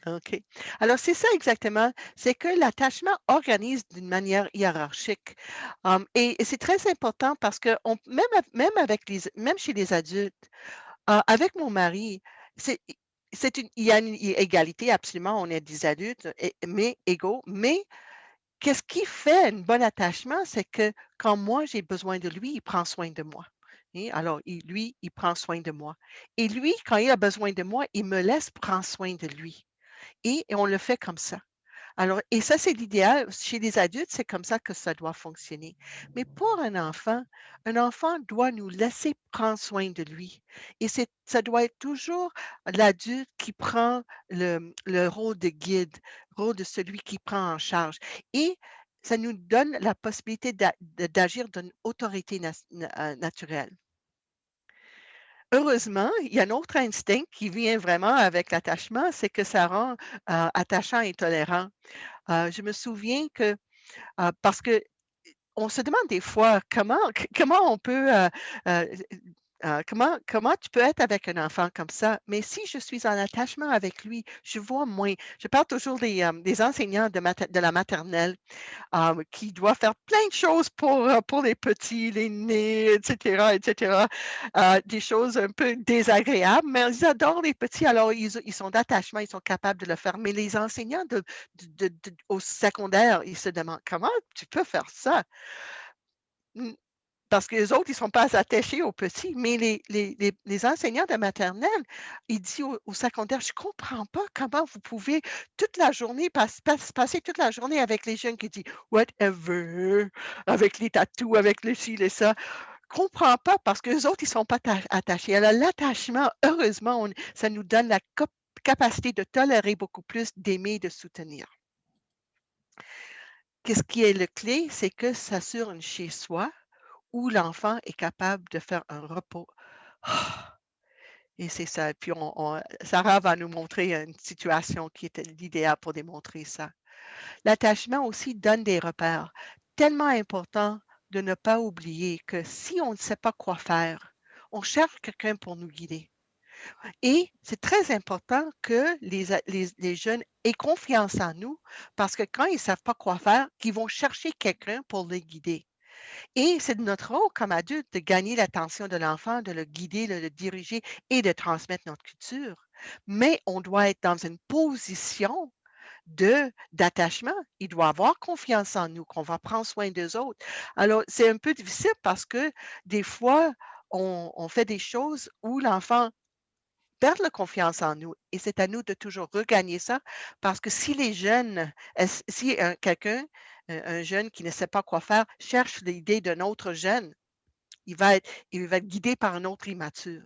OK. Alors, c'est ça exactement. C'est que l'attachement organise d'une manière hiérarchique. Et c'est très important parce que même chez les adultes, avec mon mari, c'est, il y a une égalité, absolument. On est des adultes, mais égaux. Mais qu'est-ce qui fait un bon attachement? C'est que quand moi, j'ai besoin de lui, il prend soin de moi. Et alors, lui, il prend soin de moi. Et lui, quand il a besoin de moi, il me laisse prendre soin de lui. Et on le fait comme ça. Alors, et ça, c'est l'idéal. Chez les adultes, c'est comme ça que ça doit fonctionner. Mais pour un enfant doit nous laisser prendre soin de lui. Et ça doit être toujours l'adulte qui prend le rôle de guide, rôle de celui qui prend en charge. Et ça nous donne la possibilité d'agir d'une autorité naturelle. Heureusement, il y a un autre instinct qui vient vraiment avec l'attachement, c'est que ça rend attachant et tolérant. Je me souviens que, parce que on se demande des fois comment on peut, heu, comment tu peux être avec un enfant comme ça? Mais si je suis en attachement avec lui, je vois moins. Je parle toujours des enseignants de la maternelle qui doit faire plein de choses pour les petits, les nés, et cetera, des choses un peu désagréables, mais ils adorent les petits, alors ils sont d'attachement, ils sont capables de le faire. Mais les enseignants au secondaire, ils se demandent: «Comment tu peux faire ça?» Mmh, parce que les autres, ils ne sont pas attachés aux petits, mais les enseignants de maternelle, ils disent au secondaire: «Je ne comprends pas comment vous pouvez toute la journée passer toute la journée avec les jeunes qui disent "whatever", avec les tatous, avec le ci, le ça». Comprends pas parce que les autres, ils ne sont pas attachés. Alors l'attachement, heureusement, ça nous donne la capacité de tolérer beaucoup plus, d'aimer, de soutenir. Qu'est-ce qui est le clé? C'est que ça assure une chez-soi où l'enfant est capable de faire un repos. Et c'est ça. Puis Sarah va nous montrer une situation qui était l'idéal pour démontrer ça. L'attachement aussi donne des repères. Tellement important de ne pas oublier que si on ne sait pas quoi faire, on cherche quelqu'un pour nous guider. Et c'est très important que les jeunes aient confiance en nous parce que quand ils ne savent pas quoi faire, qu'ils vont chercher quelqu'un pour les guider. Et c'est de notre rôle comme adulte de gagner l'attention de l'enfant, de le guider, de le diriger et de transmettre notre culture. Mais on doit être dans une position d'attachement. Il doit avoir confiance en nous, qu'on va prendre soin des autres. Alors, c'est un peu difficile parce que des fois, on fait des choses où l'enfant perd la confiance en nous et c'est à nous de toujours regagner ça parce que si les jeunes, si quelqu'un, un jeune qui ne sait pas quoi faire, cherche l'idée d'un autre jeune, il va être guidé par un autre immature.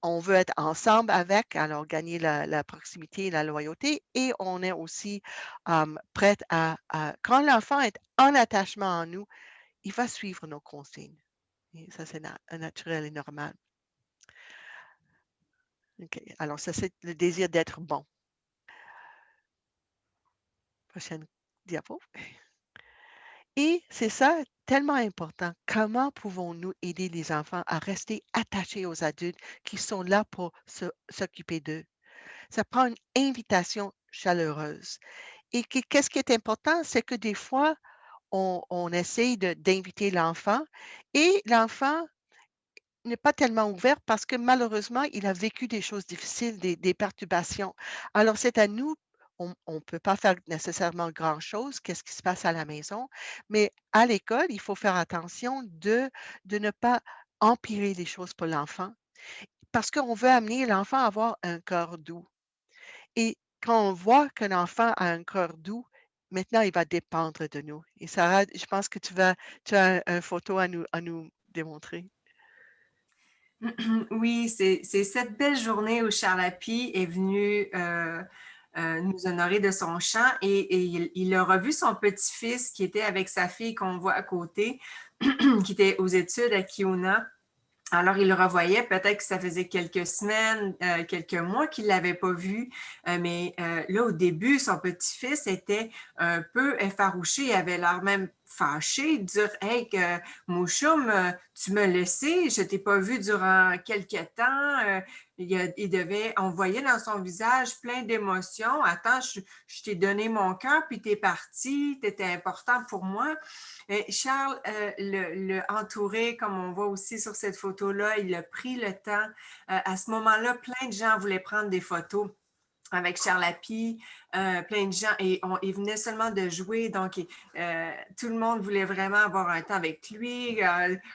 On veut être ensemble avec, alors gagner la proximité et la loyauté et on est aussi prête quand l'enfant est en attachement en nous, il va suivre nos consignes. Et ça, c'est naturel et normal. OK. Alors, ça, c'est le désir d'être bon. Prochaine diapo. Et c'est ça, tellement important. Comment pouvons-nous aider les enfants à rester attachés aux adultes qui sont là pour s'occuper d'eux? Ça prend une invitation chaleureuse. Et qu'est-ce qui est important, c'est que des fois, on essaye d'inviter l'enfant et l'enfant n'est pas tellement ouvert parce que malheureusement, il a vécu des choses difficiles, des perturbations. Alors, c'est à nous, on ne peut pas faire nécessairement grand-chose, qu'est-ce qui se passe à la maison, mais à l'école, il faut faire attention de ne pas empirer les choses pour l'enfant parce qu'on veut amener l'enfant à avoir un cœur doux. Et quand on voit qu'un enfant a un cœur doux, maintenant, il va dépendre de nous. Et Sarah, je pense que tu as une photo à nous démontrer. Oui, c'est cette belle journée où Charles Lappy est venu nous honorer de son chant et il a revu son petit-fils qui était avec sa fille qu'on voit à côté, qui était aux études à Kiona. Alors, il le revoyait, peut-être que ça faisait quelques semaines, quelques mois qu'il ne l'avait pas vu, mais là, au début, son petit-fils était un peu effarouché, il avait l'air même fâché, de dire « Hey, Mouchoum, tu m'as laissé, je ne t'ai pas vu durant quelques temps. » On voyait dans son visage plein d'émotions. « Attends, je t'ai donné mon cœur, puis tu es parti, tu étais important pour moi. » Charles le entourait, comme on voit aussi sur cette photo-là, il a pris le temps. À ce moment-là, plein de gens voulaient prendre des photos avec Charles Lappy, plein de gens, et il venait seulement de jouer, donc tout le monde voulait vraiment avoir un temps avec lui,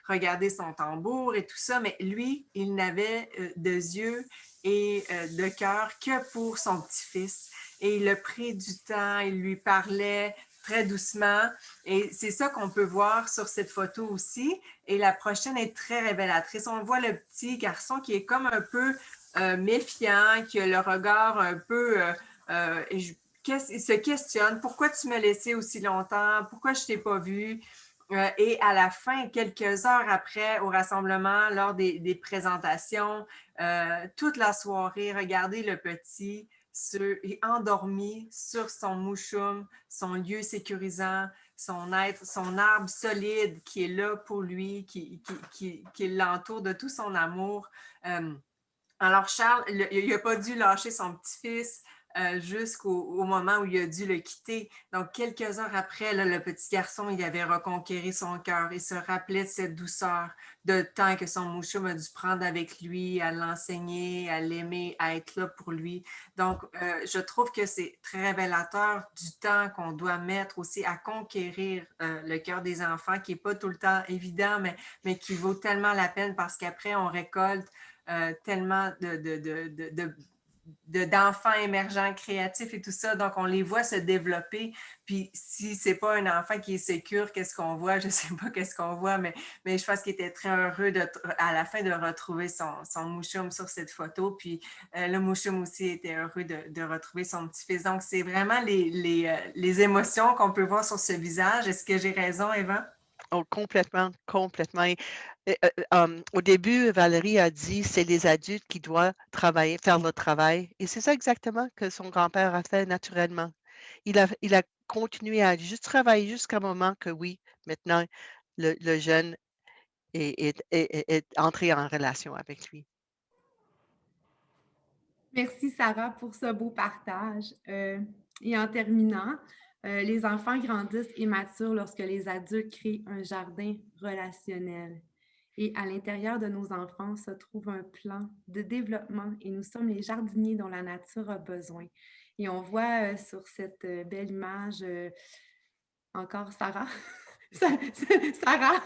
regarder son tambour et tout ça, mais lui, il n'avait de yeux et de cœur que pour son petit-fils. Et il a pris du temps, il lui parlait très doucement, et c'est ça qu'on peut voir sur cette photo aussi. Et la prochaine est très révélatrice. On voit le petit garçon qui est comme un peu méfiant, qui a le regard un peu... il se questionne, pourquoi tu m'as laissé aussi longtemps, pourquoi je ne t'ai pas vu? Et à la fin, quelques heures après, au rassemblement, lors des présentations, toute la soirée, regardez le petit endormi sur son mouchoum, son lieu sécurisant, son être, son arbre solide qui est là pour lui, qui l'entoure de tout son amour. Alors, Charles, il n'a pas dû lâcher son petit-fils jusqu'au moment où il a dû le quitter. Donc, quelques heures après, là, le petit garçon, il avait reconquéri son cœur. Il se rappelait de cette douceur, de temps que son mouchoum a dû prendre avec lui, à l'enseigner, à l'aimer, à être là pour lui. Donc, je trouve que c'est très révélateur du temps qu'on doit mettre aussi à conquérir le cœur des enfants, qui n'est pas tout le temps évident, mais qui vaut tellement la peine parce qu'après, on récolte tellement d'enfants émergents, créatifs et tout ça. Donc, on les voit se développer. Puis, si ce n'est pas un enfant qui est sécure, qu'est-ce qu'on voit? Je ne sais pas qu'est-ce qu'on voit, mais je pense qu'il était très heureux à la fin de retrouver son mouchoum sur cette photo. Puis, le mouchoum aussi était heureux de retrouver son petit-fils. Donc, c'est vraiment les émotions qu'on peut voir sur ce visage. Est-ce que j'ai raison, Eva? Oh, complètement, complètement. Au début, Valérie a dit c'est les adultes qui doivent travailler, faire le travail. Et c'est ça exactement que son grand-père a fait naturellement. Il a continué à juste travailler jusqu'à un moment que oui, maintenant, le jeune est entré en relation avec lui. Merci Sarah pour ce beau partage. Et en terminant, les enfants grandissent et maturent lorsque les adultes créent un jardin relationnel. Et à l'intérieur de nos enfants se trouve un plan de développement et nous sommes les jardiniers dont la nature a besoin. Et on voit sur cette belle image encore Sarah. Sarah,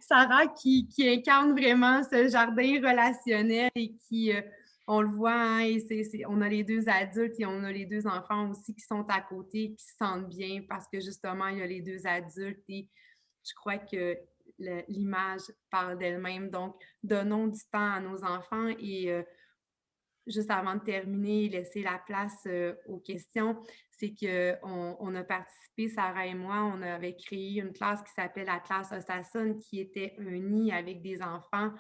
Sarah qui incarne vraiment ce jardin relationnel et qui, on le voit, hein, et on a les deux adultes et on a les deux enfants aussi qui sont à côté, qui se sentent bien parce que justement, il y a les deux adultes et je crois que l'image parle d'elle-même. Donc, donnons du temps à nos enfants et juste avant de terminer et laisser la place aux questions, c'est qu'on a participé, Sarah et moi, on avait créé une classe qui s'appelle la classe Osasun, qui était un nid avec des enfants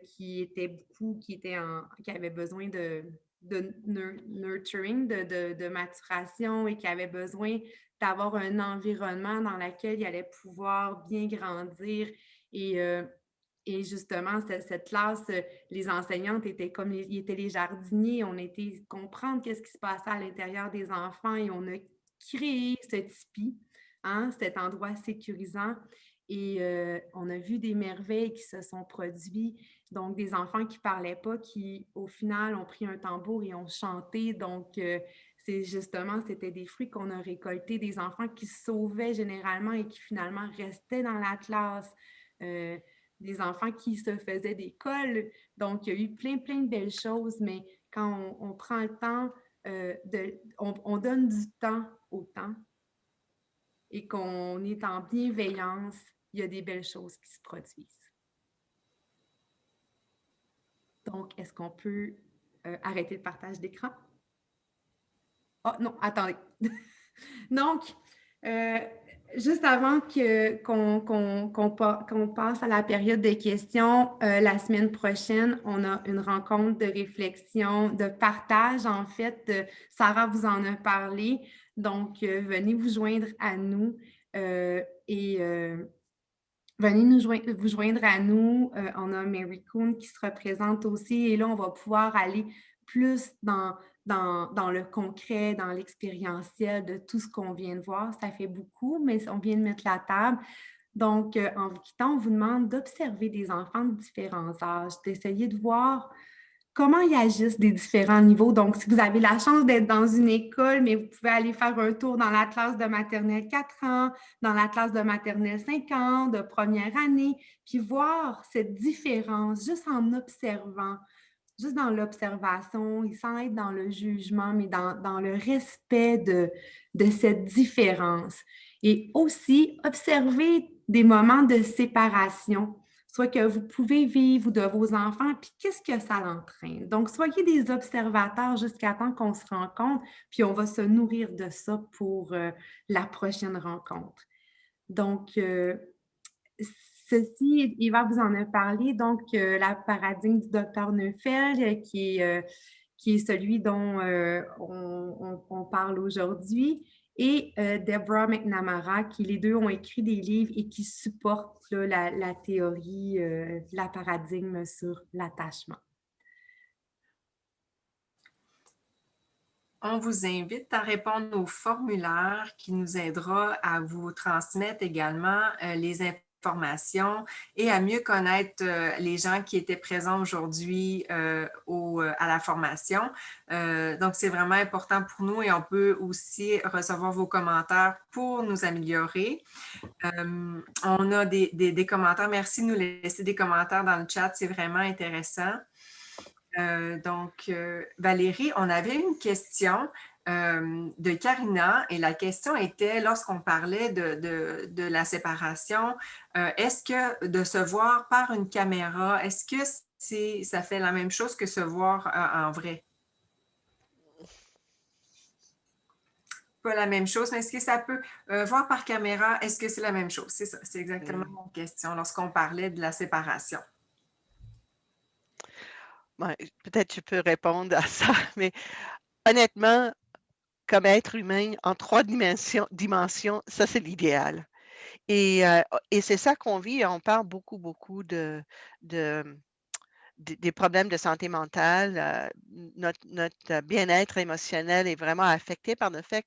qui étaient beaucoup, qui avaient besoin de nurturing, de maturation et qui avaient besoin d'avoir un environnement dans lequel ils allaient pouvoir bien grandir et justement, cette classe, les enseignantes étaient comme ils étaient les jardiniers, on était comprendre qu'est-ce qui se passait à l'intérieur des enfants et on a créé ce tipi, hein, cet endroit sécurisant. Et on a vu des merveilles qui se sont produites. Donc, des enfants qui ne parlaient pas, qui, au final, ont pris un tambour et ont chanté. Donc, c'était des fruits qu'on a récoltés, des enfants qui se sauvaient généralement et qui finalement restaient dans la classe. Des enfants qui se faisaient des cols. Donc, il y a eu plein, plein de belles choses, mais quand on prend le temps, on donne du temps au temps et qu'on est en bienveillance, il y a des belles choses qui se produisent. Donc, est-ce qu'on peut arrêter le partage d'écran? Oh non, attendez. Donc, Juste avant qu'on passe à la période de questions, la semaine prochaine, on a une rencontre de réflexion, de partage, en fait. Sarah vous en a parlé. Donc, venez vous joindre à nous et venez vous joindre à nous. On a Mary Coon qui se représente aussi. Et là, on va pouvoir aller plus dans le concret, dans l'expérientiel de tout ce qu'on vient de voir. Ça fait beaucoup, mais on vient de mettre la table. Donc, en vous quittant, on vous demande d'observer des enfants de différents âges, d'essayer de voir comment ils agissent des différents niveaux. Donc, si vous avez la chance d'être dans une école, mais vous pouvez aller faire un tour dans la classe de maternelle 4 ans, dans la classe de maternelle 5 ans, de première année, puis voir cette différence juste en observant, juste dans l'observation et sans être dans le jugement, mais dans le respect de cette différence. Et aussi, observer des moments de séparation, soit que vous pouvez vivre ou de vos enfants, puis qu'est-ce que ça l'entraîne. Donc, soyez des observateurs jusqu'à temps qu'on se rencontre, puis on va se nourrir de ça pour la prochaine rencontre. Donc, ceci, Eva vous en a parlé, donc la paradigme du docteur Neufeld, qui est celui dont on parle aujourd'hui, et Deborah McNamara, qui les deux ont écrit des livres et qui supportent là, la théorie, la paradigme sur l'attachement. On vous invite à répondre au formulaire qui nous aidera à vous transmettre également les informations et à mieux connaître les gens qui étaient présents aujourd'hui à la formation. Donc, c'est vraiment important pour nous et on peut aussi recevoir vos commentaires pour nous améliorer. On a des commentaires. Merci de nous laisser des commentaires dans le chat. C'est vraiment intéressant. Valérie, on avait une question de Karina et la question était, lorsqu'on parlait de la séparation, est-ce que de se voir par une caméra, est-ce que ça fait la même chose que se voir en vrai? Pas la même chose, mais est-ce que ça peut voir par caméra, est-ce que c'est la même chose? C'est ça, c'est exactement la question lorsqu'on parlait de la séparation. Ouais, peut-être je peux répondre à ça, mais honnêtement, comme être humain en 3 dimensions, ça c'est l'idéal. Et c'est ça qu'on vit. On parle beaucoup des problèmes de santé mentale. Notre bien-être émotionnel est vraiment affecté par le fait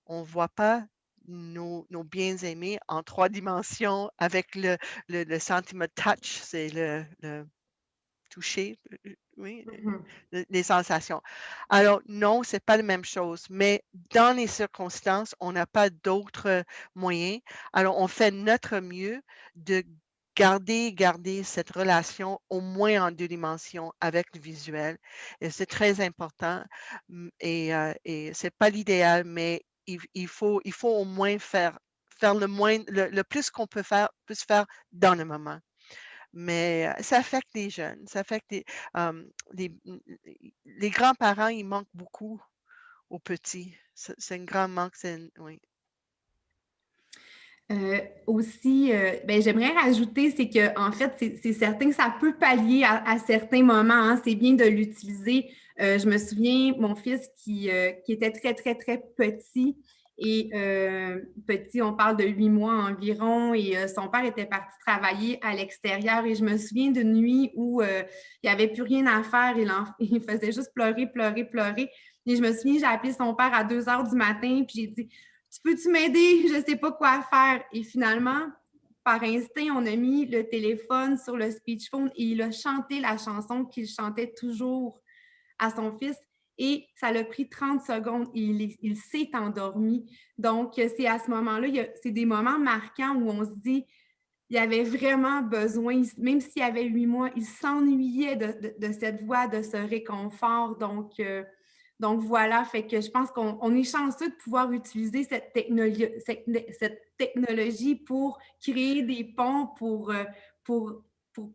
qu'on ne voit pas nos bien-aimés en 3 dimensions avec le sentiment touch, c'est le toucher, oui, les sensations. Alors non, c'est pas la même chose, mais dans les circonstances, on n'a pas d'autres moyens. Alors on fait notre mieux de garder cette relation au moins en 2 dimensions avec le visuel et c'est très important, et c'est pas l'idéal, mais il faut au moins faire le plus qu'on peut se faire dans le moment. Mais ça affecte les jeunes, ça affecte les grands-parents, ils manquent beaucoup aux petits. C'est un grand manque, oui. Aussi, ben, j'aimerais rajouter, c'est qu'en fait, c'est certain que ça peut pallier à certains moments, hein, c'est bien de l'utiliser. Je me souviens, mon fils qui était très petit, et petit, on parle de 8 mois environ, et son père était parti travailler à l'extérieur, et je me souviens d'une nuit où il n'y avait plus rien à faire, il faisait juste pleurer, et je me souviens, j'ai appelé son père à 2 heures du matin, puis j'ai dit: tu peux-tu m'aider? Je ne sais pas quoi faire. Et finalement, par instinct, on a mis le téléphone sur le speechphone et il a chanté la chanson qu'il chantait toujours à son fils. Et ça l'a pris 30 secondes et il s'est endormi. Donc, c'est à ce moment-là, c'est des moments marquants où on se dit, il avait vraiment besoin, même s'il avait 8 mois, il s'ennuyait de cette voix, de ce réconfort. Donc voilà, fait que je pense qu'on est chanceux de pouvoir utiliser cette technologie pour créer des ponts, pour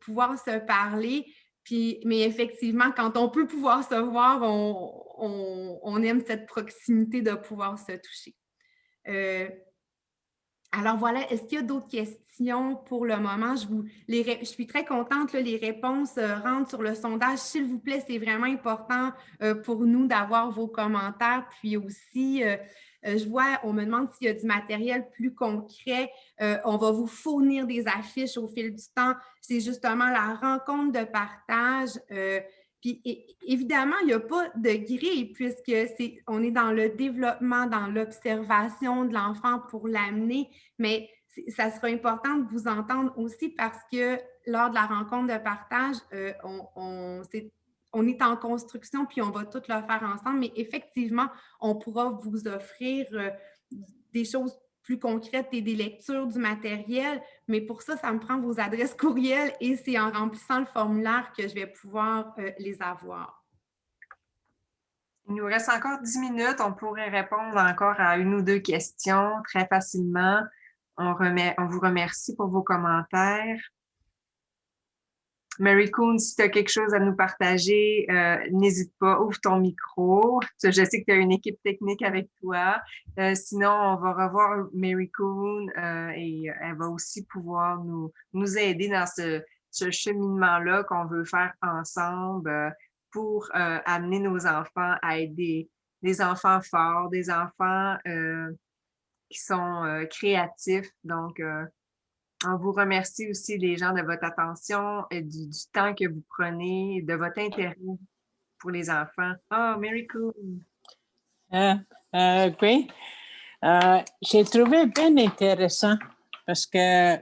pouvoir se parler. Puis, mais effectivement, quand on peut pouvoir se voir, on aime cette proximité de pouvoir se toucher. Alors voilà, est-ce qu'il y a d'autres questions pour le moment? Je suis très contente, là, les réponses rentrent sur le sondage. S'il vous plaît, c'est vraiment important pour nous d'avoir vos commentaires. Puis aussi, je vois, on me demande s'il y a du matériel plus concret. On va vous fournir des affiches au fil du temps. C'est justement la rencontre de partage. Puis évidemment, il n'y a pas de grille puisque on est dans le développement, dans l'observation de l'enfant pour l'amener, mais ça sera important de vous entendre aussi parce que lors de la rencontre de partage, on est en construction puis on va tout le faire ensemble, mais effectivement, on pourra vous offrir des choses plus concrètes et des lectures du matériel, mais pour ça, ça me prend vos adresses courriel et c'est en remplissant le formulaire que je vais pouvoir les avoir. Il nous reste encore 10 minutes. On pourrait répondre encore à une ou deux questions très facilement. On vous remercie pour vos commentaires. Mary Coon, si tu as quelque chose à nous partager, n'hésite pas, ouvre ton micro. Je sais que tu as une équipe technique avec toi. Sinon, on va revoir Mary Coon et elle va aussi pouvoir nous aider dans ce cheminement-là qu'on veut faire ensemble pour amener nos enfants à être des enfants forts, des enfants qui sont créatifs. Donc, on vous remercie aussi, les gens, de votre attention et du temps que vous prenez, de votre intérêt pour les enfants. Oh, Mary Coon! Oui. J'ai trouvé bien intéressant parce que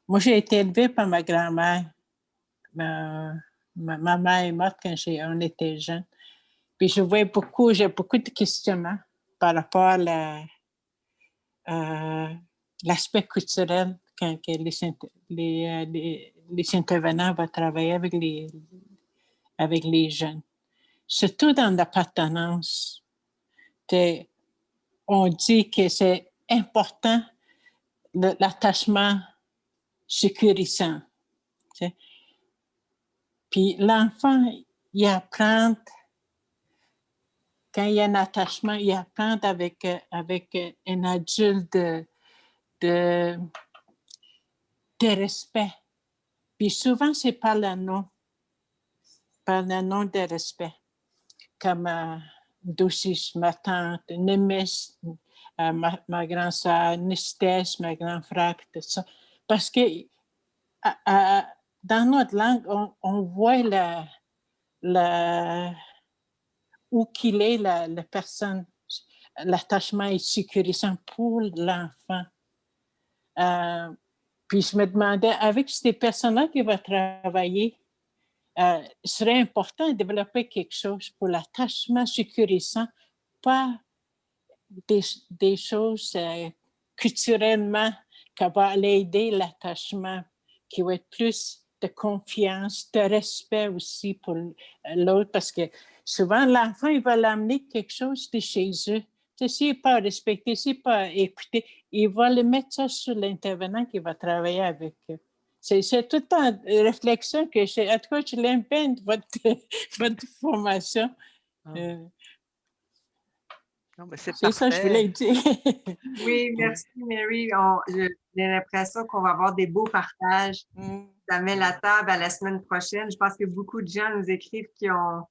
moi, j'ai été élevée par ma grand-mère. Ma mère est morte quand on était jeunes. Puis j'ai beaucoup de questionnements par rapport à l'aspect culturel quand les intervenants vont travailler avec les jeunes. Surtout dans l'appartenance. On dit que c'est important l'attachement sécurisant. T'sais. Puis l'enfant, il apprend, quand il y a un attachement, il apprend avec un adulte de respect. Puis souvent, c'est par le nom de respect. Comme Doucis, ma tante, Némis, ma grand-sœur, Nistès, ma grand-frère, tout ça. Parce que dans notre langue, on voit où qu'il est la personne. L'attachement est sécurisant pour l'enfant. Puis je me demandais, avec ces personnes-là qui vont travailler, il serait important de développer quelque chose pour l'attachement sécurisant, pas des choses culturellement qui vont aider l'attachement, qui va être plus de confiance, de respect aussi pour l'autre, parce que souvent, l'enfant, il va l'amener quelque chose de chez eux. S'il n'est pas respecté, s'il n'est pas écouté, il va le mettre ça sur l'intervenant qui va travailler avec eux. C'est tout le temps une réflexion que en tout cas, je l'aime bien, votre formation. Non, mais c'est ça que je voulais dire. Oui, merci Mary. J'ai l'impression qu'on va avoir des beaux partages. Ça met la table à la semaine prochaine. Je pense que beaucoup de gens nous écrivent qui ont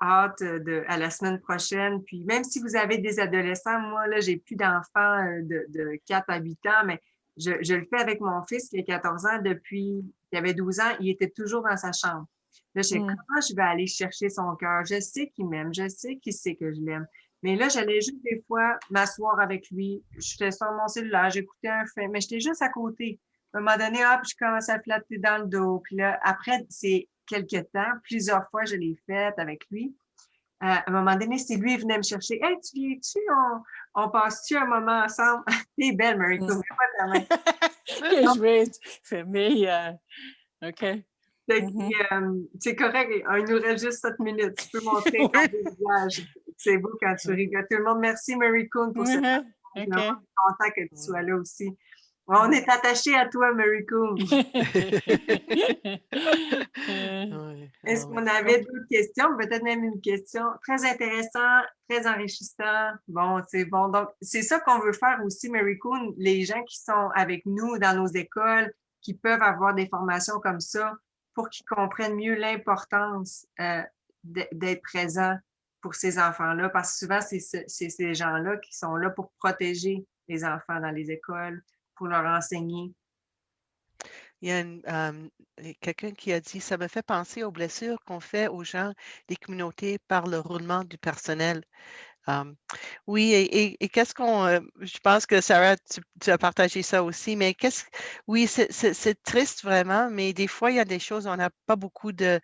hâte à la semaine prochaine. Puis même si vous avez des adolescents, moi, là, j'ai plus d'enfants de 4 à 8 ans, mais je le fais avec mon fils qui a 14 ans. Depuis qu'il avait 12 ans, il était toujours dans sa chambre. Là, je sais comment je vais aller chercher son cœur. Je sais qu'il m'aime. Je sais qu'il sait que je l'aime. Mais là, j'allais juste des fois m'asseoir avec lui. J'étais sur mon cellulaire, j'écoutais un film, mais j'étais juste à côté. À un moment donné, hop, je commence à le flatter dans le dos. Puis là, après, c'est quelques temps, plusieurs fois, je l'ai fait avec lui. À un moment donné, c'est lui qui venait me chercher. « Hey, tu viens-tu? On passe-tu un moment ensemble? » T'es belle, Mary Coon, mets pas ta main. Je vais fermer. OK. C'est correct, il nous reste juste 7 minutes. Tu peux montrer ton visage. C'est beau quand tu rigoles. Tout le monde, merci Mary Coon pour cette. Je suis vraiment content que tu sois là aussi. On est attaché à toi, Mary Coon. Est-ce qu'on avait d'autres questions? Peut-être même une question. Très intéressant, très enrichissant. Bon, c'est bon. Donc, c'est ça qu'on veut faire aussi, Mary Coon. Les gens qui sont avec nous dans nos écoles, qui peuvent avoir des formations comme ça, pour qu'ils comprennent mieux l'importance d'être présents pour ces enfants-là. Parce que souvent, c'est ces gens-là qui sont là pour protéger les enfants dans les écoles, pour leur enseigner. Il y a quelqu'un qui a dit, ça me fait penser aux blessures qu'on fait aux gens des communautés par le roulement du personnel. Oui, et qu'est-ce je pense que Sarah, tu as partagé ça aussi, mais oui, c'est triste vraiment, mais des fois, il y a des choses, on n'a pas beaucoup de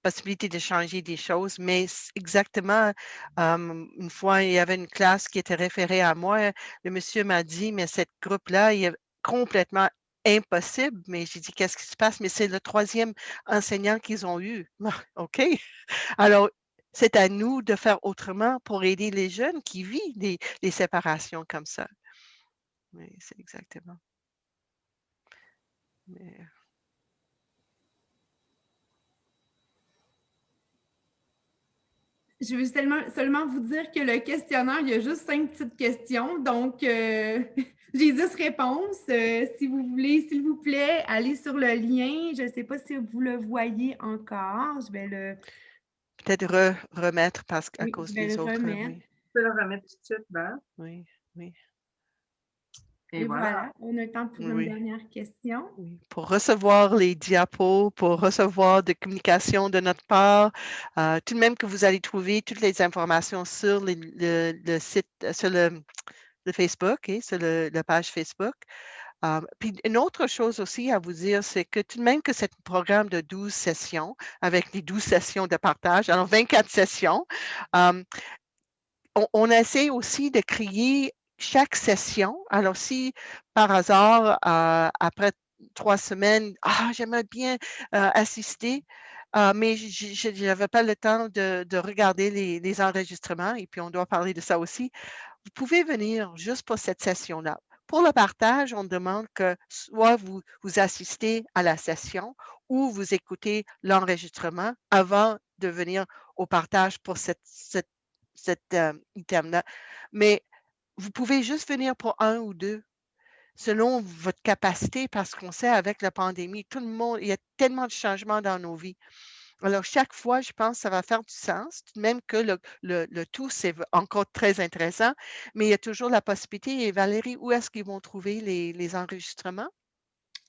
possibilités de changer des choses, mais exactement, une fois, il y avait une classe qui était référée à moi, le monsieur m'a dit, mais cette groupe-là, il est complètement impossible, mais j'ai dit, qu'est-ce qui se passe? Mais c'est le 3e enseignant qu'ils ont eu. OK. Alors, c'est à nous de faire autrement pour aider les jeunes qui vivent les séparations comme ça. Oui, c'est exactement. Mais... Je veux seulement vous dire que le questionnaire, il y a juste 5 petites questions. Donc, j'ai 10 réponses. Si vous voulez, s'il vous plaît, allez sur le lien. Je ne sais pas si vous le voyez encore. Je vais le... Peut-être remettre parce qu'à Oui, cause je vais des le autres. remettre. Oui. Je peux le remettre tout de suite, ben. Oui, oui. Et voilà, on a le temps pour une dernière question. Oui. Pour recevoir les diapos, pour recevoir des communications de notre part, tout de même que vous allez trouver toutes les informations sur le site, sur le Facebook, sur la page Facebook. Puis une autre chose aussi à vous dire, c'est que tout de même que c'est un programme de 12 sessions, avec les 12 sessions de partage, alors 24 sessions, on essaie aussi de créer chaque session. Alors, si par hasard, après 3 semaines, j'aimerais bien assister, mais je n'avais pas le temps de regarder les enregistrements, et puis on doit parler de ça aussi. Vous pouvez venir juste pour cette session-là. Pour le partage, on demande que soit vous assistez à la session ou vous écoutez l'enregistrement avant de venir au partage pour cet item-là. Mais vous pouvez juste venir pour 1 ou 2 selon votre capacité, parce qu'on sait avec la pandémie, tout le monde, il y a tellement de changements dans nos vies. Alors, chaque fois, je pense que ça va faire du sens, tout de même que le tout, c'est encore très intéressant, mais il y a toujours la possibilité. Et Valérie, où est-ce qu'ils vont trouver les enregistrements?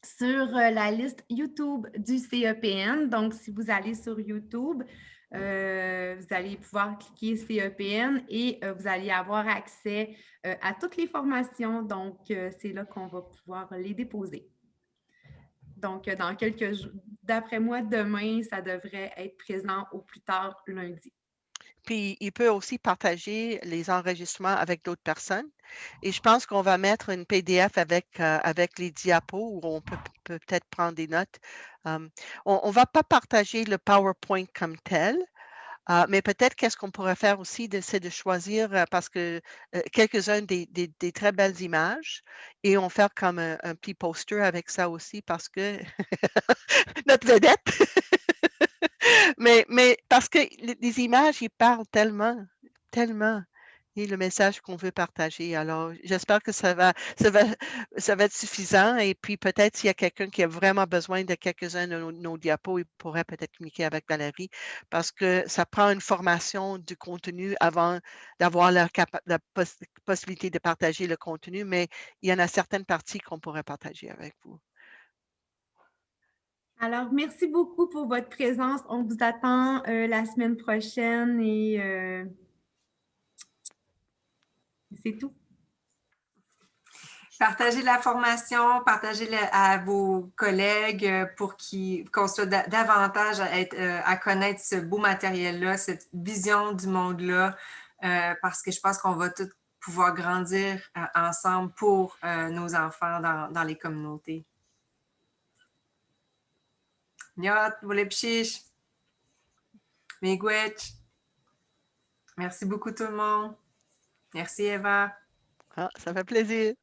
Sur la liste YouTube du CEPN. Donc, si vous allez sur YouTube, vous allez pouvoir cliquer CEPN et vous allez avoir accès à toutes les formations. Donc, c'est là qu'on va pouvoir les déposer. Donc, dans quelques jours, d'après moi, demain, ça devrait être présent au plus tard lundi. Puis, il peut aussi partager les enregistrements avec d'autres personnes. Et je pense qu'on va mettre une PDF avec les diapos où on peut peut-être prendre des notes. On ne va pas partager le PowerPoint comme tel, mais peut-être qu'est-ce qu'on pourrait faire aussi, c'est de choisir, parce que quelques-uns des très belles images, et on fait comme un petit poster avec ça aussi, parce que notre vedette. Mais parce que les images, ils parlent tellement, tellement. Et le message qu'on veut partager. Alors, j'espère que ça va être suffisant. Et puis, peut-être s'il y a quelqu'un qui a vraiment besoin de quelques-uns de nos diapos, il pourrait peut-être communiquer avec Valérie, parce que ça prend une formation du contenu avant d'avoir la possibilité de partager le contenu, mais il y en a certaines parties qu'on pourrait partager avec vous. Alors, merci beaucoup pour votre présence. On vous attend la semaine prochaine et c'est tout. Partagez la formation, partagez-la à vos collègues pour qu'on soit davantage à connaître ce beau matériel-là, cette vision du monde-là, parce que je pense qu'on va tous pouvoir grandir ensemble pour nos enfants dans les communautés. Nyot, Volepchish, Miigwech. Merci beaucoup tout le monde. Merci Eva. Ça fait plaisir.